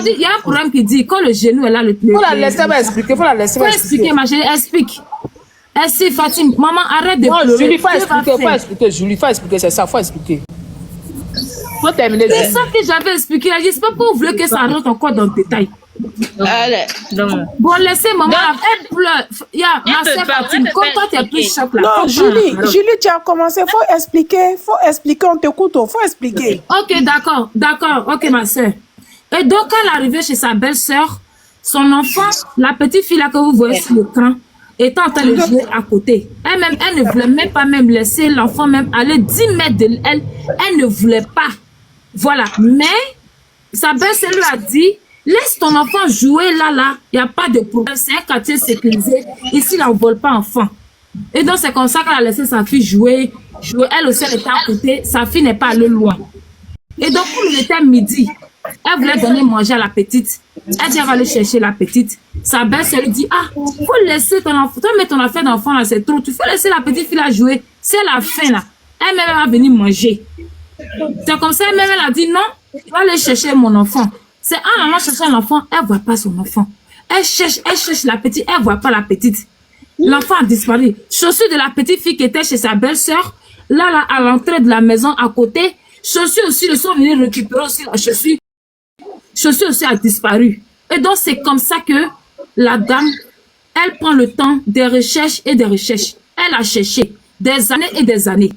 Il y a un problème qui dit, quand le genou est là, le faut la laisser m'expliquer, faut la laisser expliquer, ma chérie, explique. Merci, Fatim. Maman, arrête de pleurer. Julie, faut expliquer, Julie, faut expliquer, c'est ça, faut expliquer. Faut terminer. C'est ça que j'avais expliqué. Je ne sais pas pourquoi vous voulez que ça rentre encore dans le détail. Bon, laissez maman, elle pleure. Ma sœur Fatim, comme toi, tu es plus choc là. Non, Julie, tu as commencé. Faut expliquer, on t'écoute, faut expliquer. Ok, d'accord, ok, ma sœur. Et donc, quand elle est arrivée chez sa belle-sœur, son enfant, la petite fille là que vous voyez sur l'écran, était en train de jouer à côté. Elle-même, elle ne voulait même pas même laisser l'enfant même aller 10 mètres de elle. Elle ne voulait pas. Voilà. Mais, sa belle-sœur lui a dit, laisse ton enfant jouer là, il n'y a pas de problème. C'est un quartier sécurisé. Ici, là, on ne vole pas enfant. Et donc, c'est comme ça qu'elle a laissé sa fille jouer. Elle aussi, elle était à côté. Sa fille n'est pas allée loin. Et donc, pour il était midi, elle voulait donner manger à la petite. Elle dit, elle va aller chercher la petite. Sa belle-sœur lui dit, faut laisser ton enfant. Toi, mais ton affaire d'enfant, là, c'est trop. Tu faut laisser la petite fille là jouer. C'est la fin, là. Elle-même, elle va venir manger. C'est comme ça, elle-même, elle a dit, non, je vais aller chercher mon enfant. C'est en allant chercher l'enfant, elle ne voit pas son enfant. Elle cherche la petite, elle ne voit pas la petite. L'enfant a disparu. Chaussures de la petite fille qui était chez sa belle-sœur, là, à l'entrée de la maison à côté, chaussures aussi, ils sont venus récupérer aussi la chaussure. Chaussure aussi a disparu. Et donc, c'est comme ça que la dame, elle prend le temps des recherches et des recherches. Elle a cherché des années et des années.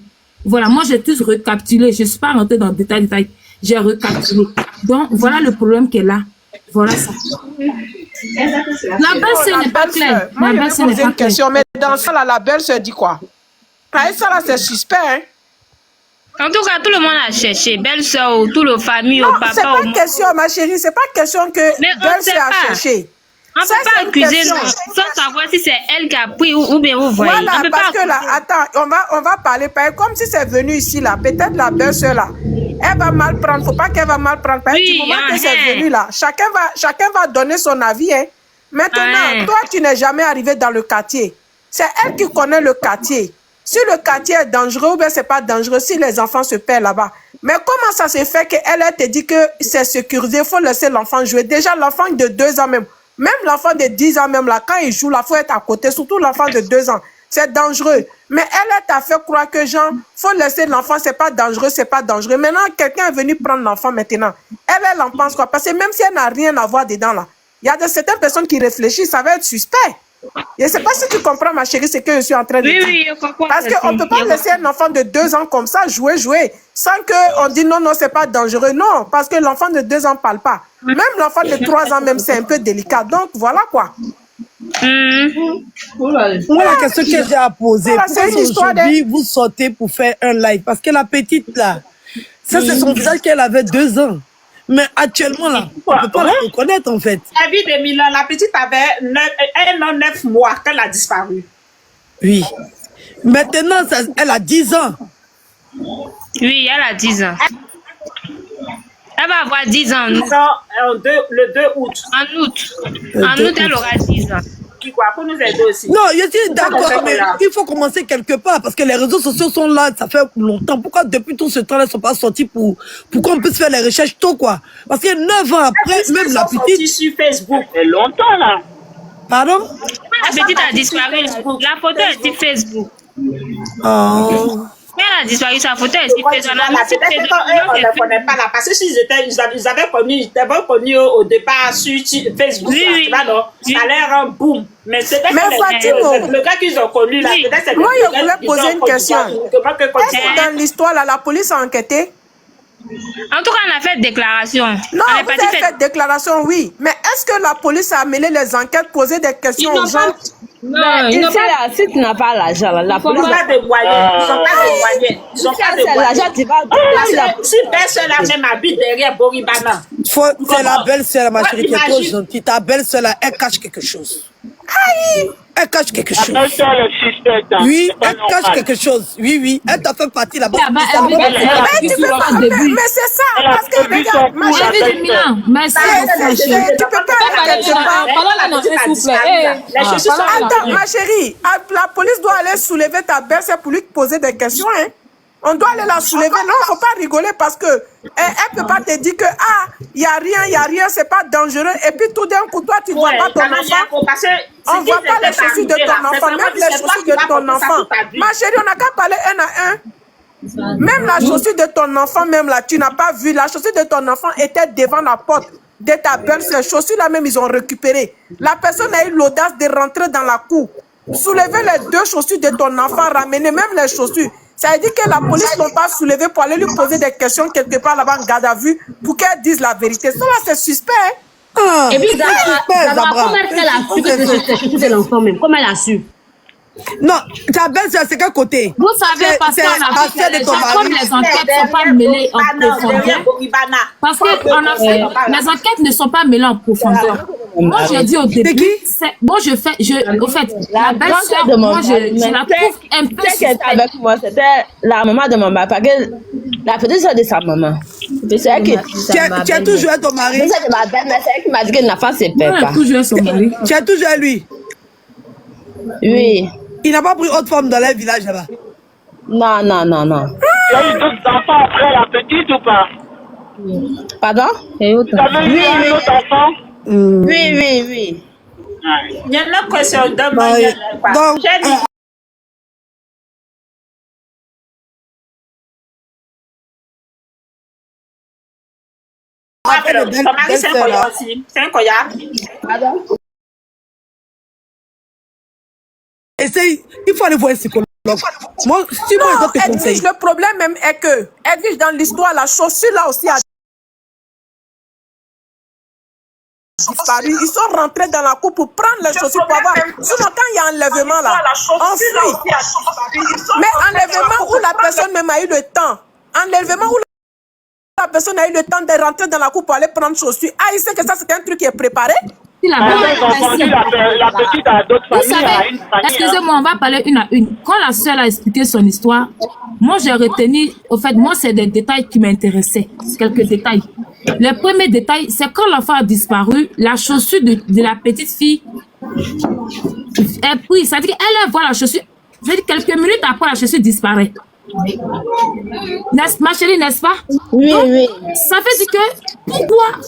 Voilà, moi, j'ai tout recapitulé. Je ne suis pas rentrée dans le détail. J'ai recapitulé. Donc, voilà le problème qu'elle a. Voilà ça. La belle-sœur n'est pas claire. Moi, je vais poser une question, mais dans ça, là, la belle-sœur dit quoi? Ça, là, c'est suspect, hein? En tout cas, tout le monde a cherché. Belle-sœur, toute la famille, au papa. C'est pas une question, ma chérie. C'est pas une question que belle-sœur a cherché. On ne peut pas accuser sans savoir si c'est elle qui a pris ou bien vous voyez. Voilà, parce que là, attends, on va parler comme si c'est venu ici, là. Peut-être la belle-sœur, là, elle va mal prendre. Faut pas qu'elle va mal prendre. Parce que du moment que c'est venu, là, chacun va donner son avis, hein. Maintenant, toi, tu n'es jamais arrivé dans le quartier. C'est elle qui connaît le quartier. Si le quartier est dangereux ou bien c'est pas dangereux, si les enfants se perdent là-bas. Mais comment ça se fait qu'elle te dit que c'est sécurisé, il faut laisser l'enfant jouer. Déjà, l'enfant de 2 ans même l'enfant de 10 ans même là, quand il joue, là, faut être à côté, surtout l'enfant de 2 ans. c'est dangereux. Mais elle t'a fait croire que, genre, faut laisser l'enfant, c'est pas dangereux, c'est pas dangereux. Maintenant, quelqu'un est venu prendre l'enfant maintenant. Elle en pense quoi? Parce que même si elle n'a rien à voir dedans, là, il y a certaines personnes qui réfléchissent, ça va être suspect. Je ne sais pas si tu comprends, ma chérie, ce que je suis en train de dire. Oui, je comprends. Parce qu'on ne peut pas laisser un enfant de 2 ans comme ça jouer, sans qu'on dise non, c'est pas dangereux. Non, parce que l'enfant de 2 ans ne parle pas. Même l'enfant de 3 ans, même, c'est un peu délicat. Donc, voilà quoi. Moi, la question que j'ai à poser, Voilà, c'est une histoire aujourd'hui, vous sortez pour faire un live. Parce que la petite, là, ça, c'est son visage qu'elle avait 2 ans. Mais actuellement, là, on ne peut pas la reconnaître, en fait. La vie de Milan, la petite avait 1 an, 9 mois qu'elle a disparu. Oui. Maintenant, elle a 10 ans. Oui, elle a 10 ans. Elle va avoir 10 ans. Le 2 août. En août. En août, elle aura 10 ans. Pour nous aider aussi. Non, je suis d'accord, mais il faut commencer quelque part parce que les réseaux sociaux sont là, ça fait longtemps. Pourquoi depuis tout ce temps, elles ne sont pas sorties pour qu'on puisse faire les recherches tôt, quoi? Parce que 9 ans après, même la petite. Sur Facebook. C'est longtemps, là. Pardon? La petite a disparu. La photo est sur Facebook. Oh. Mais elle a disparu, sa photo est sur Facebook. On ne les connaît pas là. Parce que s'ils avaient connu au départ sur Facebook, oui, là, non, ça a l'air un boom. Mais c'est le gars qu'ils ont connu là. Moi, je voulais poser une question. Est-ce que dans l'histoire, là, la police a enquêté? En tout cas, on a fait déclaration. Non, vous avez fait déclaration, oui. Mais est-ce que la police a mêlé les enquêtes, posé des questions aux gens? Non, si tu n'as pas l'argent, la police... Ils n'ont pas de moyens. Ils n'ont pas de moyens. Ils n'ont pas de moyens. Si belle-sœur là même habite derrière Boribana. C'est la belle-sœur, ma chérie, qui est trop gentille. Ta belle-sœur là, elle cache quelque chose. Aïe! Elle cache quelque chose. Oui, elle cache quelque chose. Oui, elle t'a fait partie là-bas. Mais c'est ça, parce que regarde, ma chérie, tu peux pas. Attends, ma chérie, la police doit aller soulever ta belle-sœur pour lui poser des questions, hein. On doit aller la soulever. Non, il ne faut pas rigoler parce que elle ne peut pas te dire que il n'y a rien, c'est pas dangereux. Et puis tout d'un coup, toi, tu ne vois pas ton enfant. On ne voit pas les chaussures de ton enfant, même les chaussures de ton enfant. Ma chérie, on n'a qu'à parler un à un. Même la chaussure de ton enfant, même là, tu n'as pas vu. La chaussure de ton enfant était devant la porte de ta belle-sœur. Les chaussures là même, ils ont récupéré. La personne a eu l'audace de rentrer dans la cour. Soulever les 2 chaussures de ton enfant, ramener même les chaussures. Ça veut dire que la police ne l'ont pas soulevé pour aller lui poser des questions quelque part là-bas en garde à vue pour qu'elle dise la vérité. Ça là, c'est suspect. Et puis, comment elle a su que c'est l'enfant même? Comment elle a su? Non, ta belle-sœur, c'est quel côté? Vous savez, parce qu'on a fait comme les enquêtes ne sont pas mêlées en profondeur. Parce que les enquêtes ne sont pas mêlées en profondeur. Moi, j'ai dit au début, bon, au fait, la belle-sœur, moi, je la trouve un peu suspecte. Avec moi, c'était la maman de mon mari, parce que la petite soeur de sa maman. C'est elle qui... Tu as toujours eu ton mari? C'est ma belle-mère, c'est elle qui m'a dit que l'enfant se perd pas. Tu as toujours eu lui? Oui. Il n'a pas pris autre femme dans les villages là-bas? Non. Il y a eu d'autres enfants après la petite ou pas? Pardon? Vous avez eu un autre enfant? Oui. Il y a une question de moi. Ton mari, c'est un Koya aussi. C'est un Koya. Pardon? Essaye, il faut aller voir un psychologue. Moi, si moi, je dois te conseiller. Le problème même est que, Edwige, dans l'histoire, la chaussure là aussi a disparu. Ils sont rentrés dans la cour pour prendre les chaussures pour avoir. Sinon, quand il y a enlèvement là, on fuit. Mais enlèvement où la personne même a eu le temps. Enlèvement où la personne a eu le temps de rentrer dans la cour pour aller prendre chaussures. Ah, il sait que ça, c'est un truc qui est préparé. La petite a d'autres familles. Excusez-moi, on va parler une à une. Quand la sœur a expliqué son histoire, moi j'ai retenu, au fait, moi c'est des détails qui m'intéressaient, quelques détails. Le premier détail, c'est quand l'enfant a disparu, la chaussure de la petite fille est prise. C'est-à-dire qu'elle voit la chaussure, c'est-à-dire quelques minutes après la chaussure disparaît. Ma chérie, n'est-ce pas? Oui. Ça veut dire que pourquoi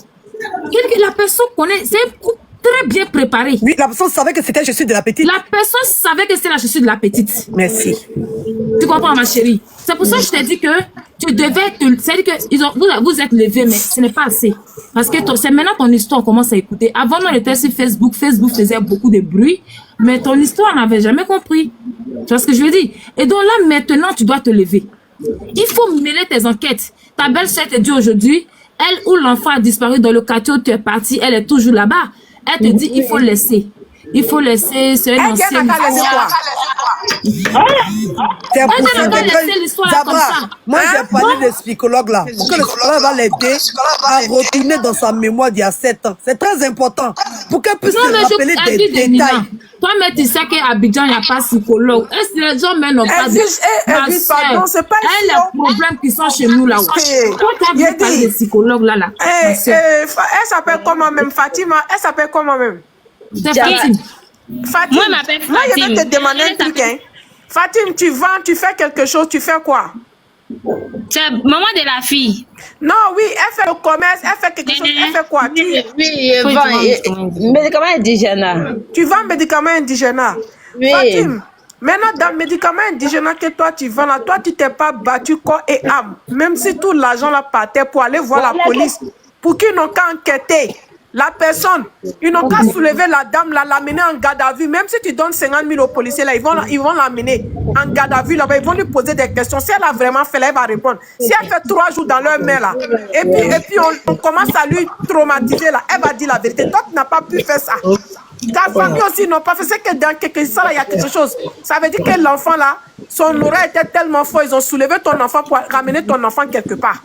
la personne connaît, c'est très bien préparé. Oui, la personne savait que c'était la chaussure de la petite. La personne savait que c'était la chaussure de la petite. Merci. Tu comprends, ma chérie? C'est pour ça que je t'ai dit que tu devais te... C'est-à-dire que vous êtes levé, mais ce n'est pas assez. Parce que c'est maintenant ton histoire, on commence à écouter. Avant, on était sur Facebook. Facebook faisait beaucoup de bruit. Mais ton histoire, on n'avait jamais compris. Tu vois ce que je veux dire? Et donc là, maintenant, tu dois te lever. Il faut mêler tes enquêtes. Ta belle-sœur te dit aujourd'hui, elle ou l'enfant a disparu dans le quartier où tu es parti, elle est toujours là-bas. Elle te dit, il faut laisser. Il faut laisser, c'est un ancien. Moi, j'ai parlé de ce psychologue là. Pour que le psychologue va l'aider à retourner dans sa mémoire d'il y a 7 ans. C'est très important. Pour qu'elle puisse se rappeler des détails. Toi, mais tu sais qu'à Abidjan, il n'y a pas de psychologue. Est-ce que les gens n'ont pas de... Pardon, c'est pas elle, les problèmes qui sont chez nous là. Toi, tu as parlé de psychologue là. Elle s'appelle comment même, Fatima? Elle s'appelle comment même? C'est Fatima. Moi, je m'appelle Fatima. Moi, je vais te demander un truc, hein. Fatima, tu vends, tu fais quelque chose, tu fais quoi? C'est maman de la fille. Non, oui, elle fait le commerce, elle fait quelque chose, elle fait quoi? Oui, elle vend médicaments indigènes. Tu vends médicaments indigènes? Oui. Fatima, maintenant, dans le médicament indigène que toi, tu vends là, toi, tu t'es pas battu corps et âme. Même si tout l'argent là partait pour aller voir la police, pour qu'ils n'ont qu'à enquêter. La personne, ils n'ont qu'à soulever la dame, l'amener en garde à vue. Même si tu donnes 50 000 aux policiers, là, ils vont l'amener en garde à vue. Là-bas, ils vont lui poser des questions. Si elle a vraiment fait, là, elle va répondre. Si elle fait 3 jours dans leur main, là, et puis on commence à lui traumatiser, là, elle va dire la vérité. Toi, tu n'as pas pu faire ça. Ta famille aussi n'ont pas fait. C'est que dans quelque chose, il y a quelque chose. Ça veut dire que l'enfant, là, son oreille était tellement fort, ils ont soulevé ton enfant pour ramener ton enfant quelque part.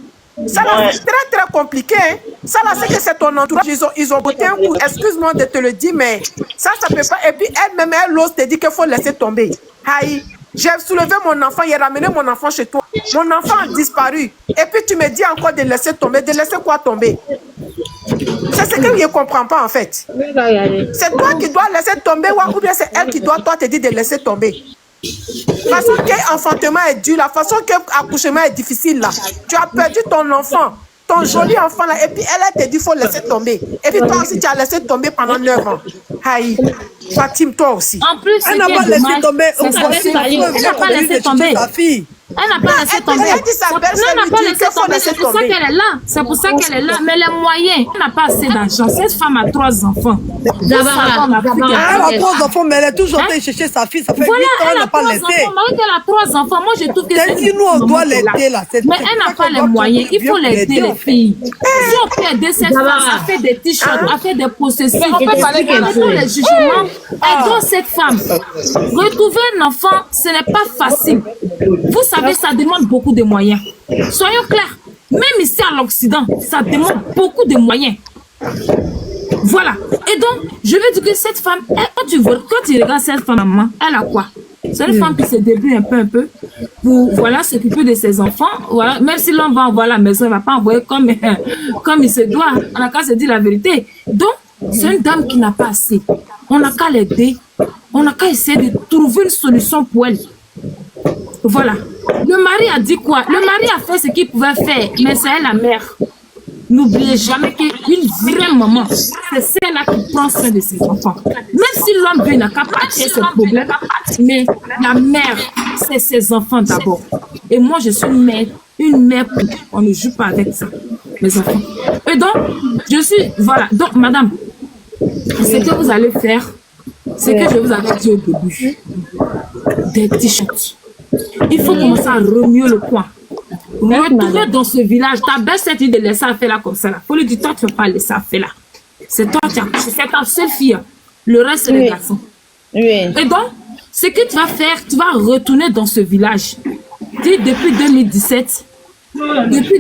Ça là, c'est très très compliqué. Hein? Ça là, c'est que c'est ton entourage. Ils ont botté un coup. Excuse-moi de te le dire, mais ça peut pas. Et puis elle-même, elle ose te dire qu'il faut laisser tomber. Aïe, j'ai soulevé mon enfant, j'ai ramené mon enfant chez toi. Mon enfant a disparu. Et puis tu me dis encore de laisser tomber. De laisser quoi tomber? C'est ce que je ne comprends pas en fait. C'est toi qui dois laisser tomber ou bien c'est elle qui doit toi te dire de laisser tomber. La façon que l'enfantement est dur, la façon que l'accouchement est difficile là. Tu as perdu ton enfant, ton joli enfant là, et puis elle te dit qu'il faut laisser tomber. Et puis toi aussi tu as laissé tomber pendant 9 ans. Aïe, Fatima, toi aussi. En plus, elle n'a pas laissé tomber. Elle n'a pas laissé tomber. Elle n'a pas laissé tomber. Elle n'a pas laissé tomber. C'est pour ça qu'elle est là. C'est pour ça qu'elle est là. Mais les moyens, elle n'a pas assez d'argent. Cette femme a 3 enfants. Elle a 3 enfants, mais elle est toujours en train de chercher sa fille. Ça fait 8 ans qu'elle n'a pas laissé. Elle a 3 enfants. Moi, je trouve que c'est... Si nous, on doit l'aider là. Mais elle n'a pas les moyens. Il faut l'aider, les filles. Si on peut aider cette femme, à faire des t-shirts, à faire des possessions, on peut parler de les jugements. Aidons cette femme. Retrouver un enfant, ce n'est pas facile. Vous savez, ça demande beaucoup de moyens. Soyons clairs. Même ici à l'Occident, ça demande beaucoup de moyens. Voilà. Et donc, je veux dire que cette femme, quand tu regardes cette femme, maman, elle a quoi? C'est une femme qui se débrouille un peu pour voilà, s'occuper de ses enfants. Voilà. Même si l'on va envoyer à la maison, elle ne va pas envoyer comme il se doit. On n'a qu'à se dire la vérité. Donc, c'est une dame qui n'a pas assez. On n'a qu'à l'aider. On n'a qu'à essayer de trouver une solution pour elle. Voilà. Le mari a dit quoi? Le mari a fait ce qu'il pouvait faire, mais c'est elle la mère. N'oubliez jamais qu'une vraie maman, c'est celle-là qui prend soin de ses enfants. Même si l'homme veut, n'a qu'à partir ce problème, mais la mère, c'est ses enfants d'abord. Et moi, je suis une mère, on ne joue pas avec ça, mes enfants. Et donc, je suis, voilà. Donc, madame, ce que vous allez faire, c'est que je vous avais dit au début, des t-shirts. Il faut commencer à remuer le coin. Retourner dans ce village. Ta belle s'est dit de laisser faire là comme ça. Il faut lui dire, toi, tu ne vas pas laisser faire là. C'est toi, c'est ta seule fille. Le reste, c'est les garçons. Oui. Et donc, ce que tu vas faire, tu vas retourner dans ce village. Depuis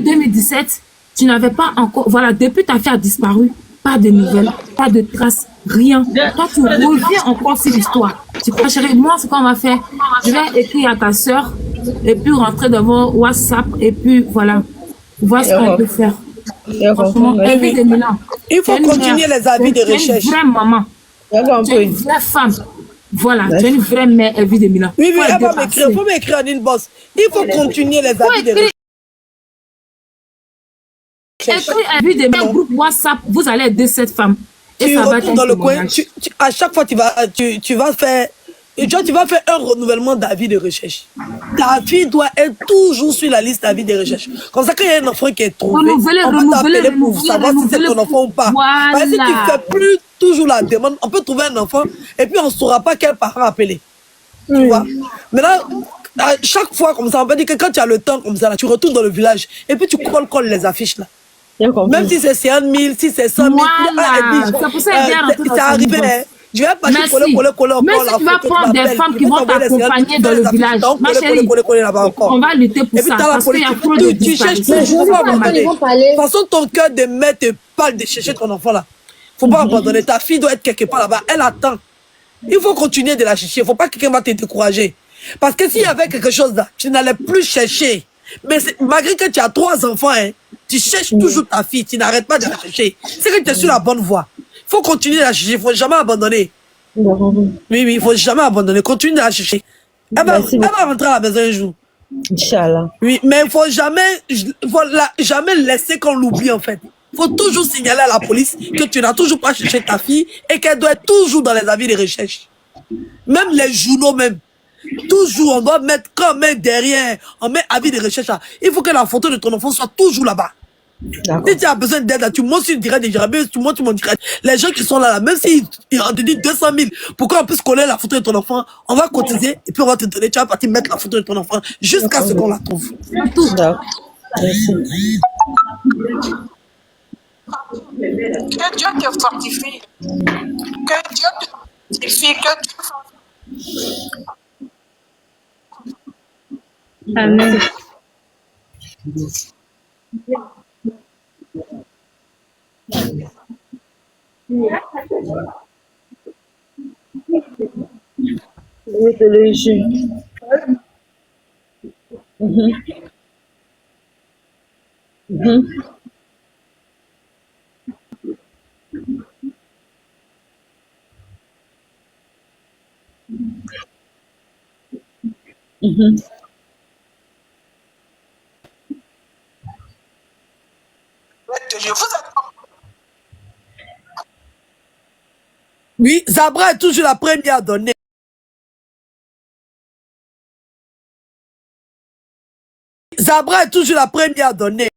2017, tu n'avais pas encore... Voilà, depuis ta fille a disparu, pas de nouvelles, pas de traces, rien. Toi, tu reviens encore sur l'histoire. Tu crois, chérie, moi, ce qu'on va faire, je vais écrire à ta soeur et puis rentrer devant WhatsApp et puis voilà, voir ce qu'on peut faire. Franchement, Evie de Milan. Il faut continuer les avis de recherche. Tu es une vraie maman. Tu es une vraie femme. Voilà, tu es une vraie mère, Evie de Milan. Oui, elle va m'écrire. Il faut m'écrire en inbox. Il faut continuer les avis de recherche. Écris Evie de Milan, groupe WhatsApp, vous allez aider cette femme. Et ça va être dans le coin, à chaque fois, tu vas faire un renouvellement d'avis de recherche. Ta fille doit être toujours sur la liste d'avis de recherche. Comme ça, quand il y a un enfant qui est trouvé, on va t'appeler pour savoir si c'est ton enfant ou pas. Voilà. Parce que si tu ne fais plus toujours la demande, on peut trouver un enfant et puis on ne saura pas quel parent appeler. Tu vois? Maintenant, à chaque fois comme ça, on peut dire que quand tu as le temps comme ça, là, tu retournes dans le village et puis tu colles les affiches là. Même si c'est 100 000, si c'est 100 000, c'est arrivé. Hein. Je vais pas dire coller. Mais si tu vas prendre des femmes qui vont t'accompagner dans le village, ma chérie, on va lutter pour ça. Parce qu'il y a trop de disparitions. De toute façon, ton cœur de mère te parle de chercher ton enfant là. Faut pas abandonner. Ta fille doit être quelque part là-bas. Elle attend. Il faut continuer de la chercher. Faut pas que quelqu'un va te décourager. Parce que s'il y avait quelque chose là, tu n'allais plus chercher. Mais malgré que tu as 3 enfants, hein, tu cherches toujours ta fille. Tu n'arrêtes pas de la chercher. C'est que tu es sur la bonne voie. Il faut continuer de la chercher. Il ne faut jamais abandonner. Oui, il ne faut jamais abandonner. Continue de la chercher. Elle va rentrer à la maison un jour. Inch'Allah. Oui, mais il ne faut jamais laisser qu'on l'oublie en fait. Il faut toujours signaler à la police que tu n'as toujours pas cherché ta fille et qu'elle doit être toujours dans les avis de recherche. Même les journaux même. Toujours, on doit mettre quand même derrière, on met avis de recherche là. Il faut que la photo de ton enfant soit toujours là-bas. Si tu as besoin d'aide, tu montes sur le direct de Jarabé, tu montes sur mon direct. Les gens qui sont là, même si on te dit 200 000, pour qu'on puisse coller la photo de ton enfant, on va cotiser et puis on va te donner, tu vas partir mettre la photo de ton enfant jusqu'à ce qu'on la trouve. Merci. Que Dieu te fortifie. Que Dieu te fortifie. Amen. Oui, Zabra est toujours la première à donner. Zabra est toujours la première à donner.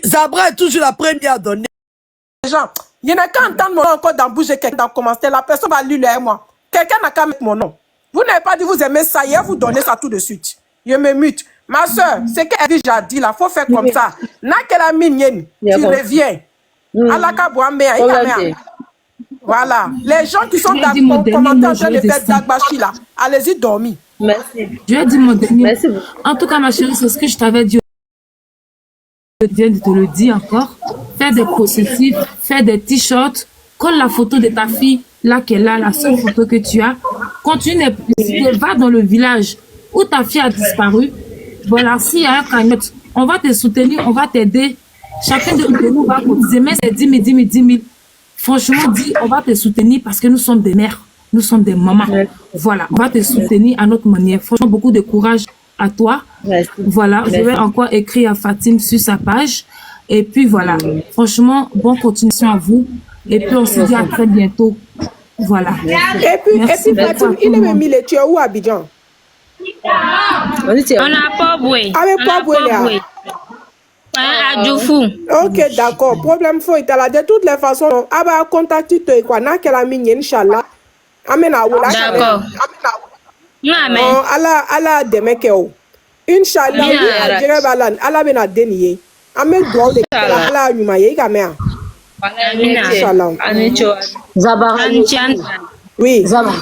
Zabra est toujours la première à donner. Les gens, il n'y en a qu'à entendre mon nom encore dans bouger quelqu'un dans commentaire. La personne va lire le moi. Quelqu'un n'a qu'à mettre mon nom. Vous n'avez pas dit vous aimez ça hier, vous donnez ça tout de suite. Je me mute. Ma soeur, c'est qu'elle dit là, faut faire comme ça. N'a qu'elle a mis tu reviens. Voilà. Les gens qui sont dans le commentaire en train de faire Dagbashi là, allez-y dormir. Merci. Je vais dire mon dernier. Merci. En tout cas, ma chérie, c'est ce que je t'avais dit. Je viens de te le dire encore. Fais des processus, fais des t-shirts, colle la photo de ta fille, là qu'elle a, la seule photo que tu as. Continue les publicités, va dans le village où ta fille a disparu. Voilà, s'il y a un cagnotte, on va te soutenir, on va t'aider. Chacun de nous va cotiser, mais c'est 10 000. Franchement, dis, on va te soutenir parce que nous sommes des mères, nous sommes des mamans. Voilà, on va te soutenir à notre manière. Franchement, beaucoup de courage à toi. Voilà, je vais encore écrire à Fatim sur sa page. Et puis voilà, franchement, bonne continuation à vous. Et puis on se dit à très bientôt. Voilà. Et puis Fatim, il est même milé, tu es où à Abidjan? On n'a pas boué. Ah, mais pas boué là. À Djoufou. Ok, d'accord. Problème faut être là. De toutes les façons, on va contacter toi quoi. N'a qu'elle a mis Inch'Allah. Amen à Oula. D'accord. Amen. Allah demain que o. Inch'Allah, Allah ben a dénié. Amen doit de Allah yumaye kamea. Inch'Allah. Zabara. Oui. Zabara.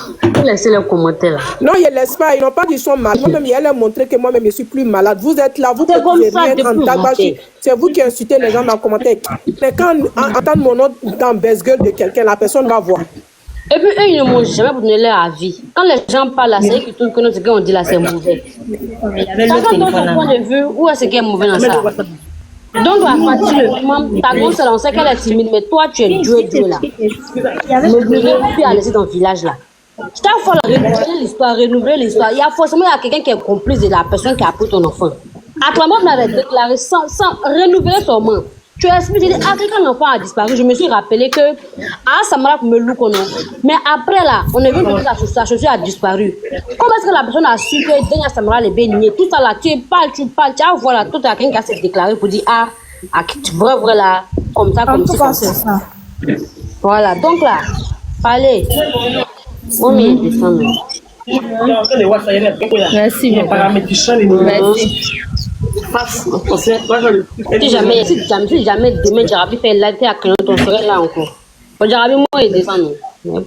Laissez les commentaires là. Non, ils ne laissent pas. Ils n'ont pas dit qu'ils sont malades. Moi-même, il a montré que moi-même, je suis plus malade. Vous êtes là, vous pouvez rien en Dagbashi. C'est vous qui insultez les gens dans les commentaires. Mais quand on entend mon nom dans baisse-gueule de quelqu'un, la personne va voir. Et puis, eux, ils ne m'ont jamais donné leur avis. Quand les gens parlent là, c'est eux qui tournent que ce qu'on dit là, c'est mauvais. Chacun donne son point de vue, où est-ce qu'il est mauvais dans ça? Donc, ta grosse, on sait qu'elle est timide, mais toi, tu es Dieu là. Ne voulez plus à laisser dans le village là. Chaque fois, renouveler l'histoire. Il y a forcément quelqu'un qui est complice de la personne qui a pris ton enfant. À toi-même, vous l'avez déclaré sans renouveler son nom. Tu expliques, tu dis, ah, quelqu'un l'enfant a disparu. Je me suis rappelé que, ah, ça m'a me loue qu'on a. Mais après là, on est venu de sa chaussure a disparu. Comment est-ce que la personne a su que Denia Samara les bénignés, tout ça là, tu parles, tu as voilà, tout à quelqu'un qui s'est déclaré pour dire, ah, vrai là, comme ça, comme ça. Voilà, donc là, allez, on met descendre. Merci beaucoup. Merci. Si jamais demain Jarabi fait live à Clément, on serait là encore. Jarabi, moi, il descend. Bon.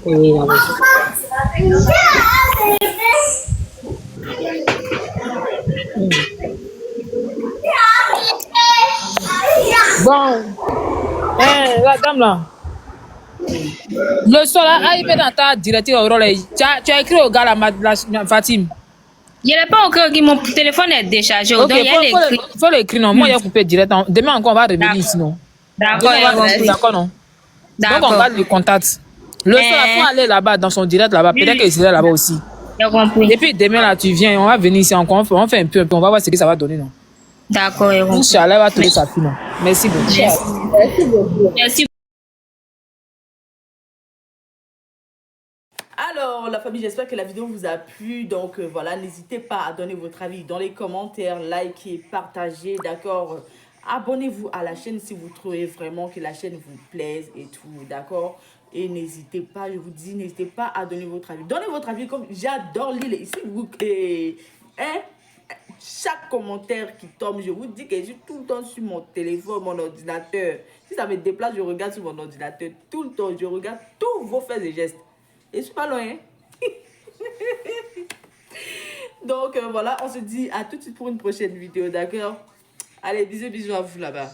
La dame là. Le soir là, il peut dans ta directive au relais. Tu as écrit au gars la Fatim. Je n'ai pas encore dit mon téléphone est déchargé. Ok, il faut l'écrire. Non, moi, il a coupé direct. Demain encore, on va revenir ici. Non. D'accord, non. Donc, on va le contact. Le soir, il faut aller là-bas, dans son direct là-bas. Peut-être qu'il serait là-bas aussi. Et puis, demain, là, tu viens, on va venir ici encore. On fait un peu, on va voir ce que ça va donner. Non. D'accord. Inch'Allah, va trouver sa fille. Merci beaucoup. Merci beaucoup. Merci. Alors, la famille, j'espère que la vidéo vous a plu. Donc, voilà, n'hésitez pas à donner votre avis dans les commentaires, likez, partagez, d'accord. Abonnez-vous à la chaîne si vous trouvez vraiment que la chaîne vous plaise et tout, d'accord. Et n'hésitez pas, je vous dis, n'hésitez pas à donner votre avis. Donnez votre avis, comme j'adore lire ici. Chaque commentaire qui tombe, je vous dis que je suis tout le temps sur mon téléphone, mon ordinateur. Si ça me déplace, je regarde sur mon ordinateur. Tout le temps, je regarde tous vos faits et gestes. Et je suis pas loin. Donc voilà, on se dit à tout de suite pour une prochaine vidéo, d'accord? Allez, bisous à vous là-bas.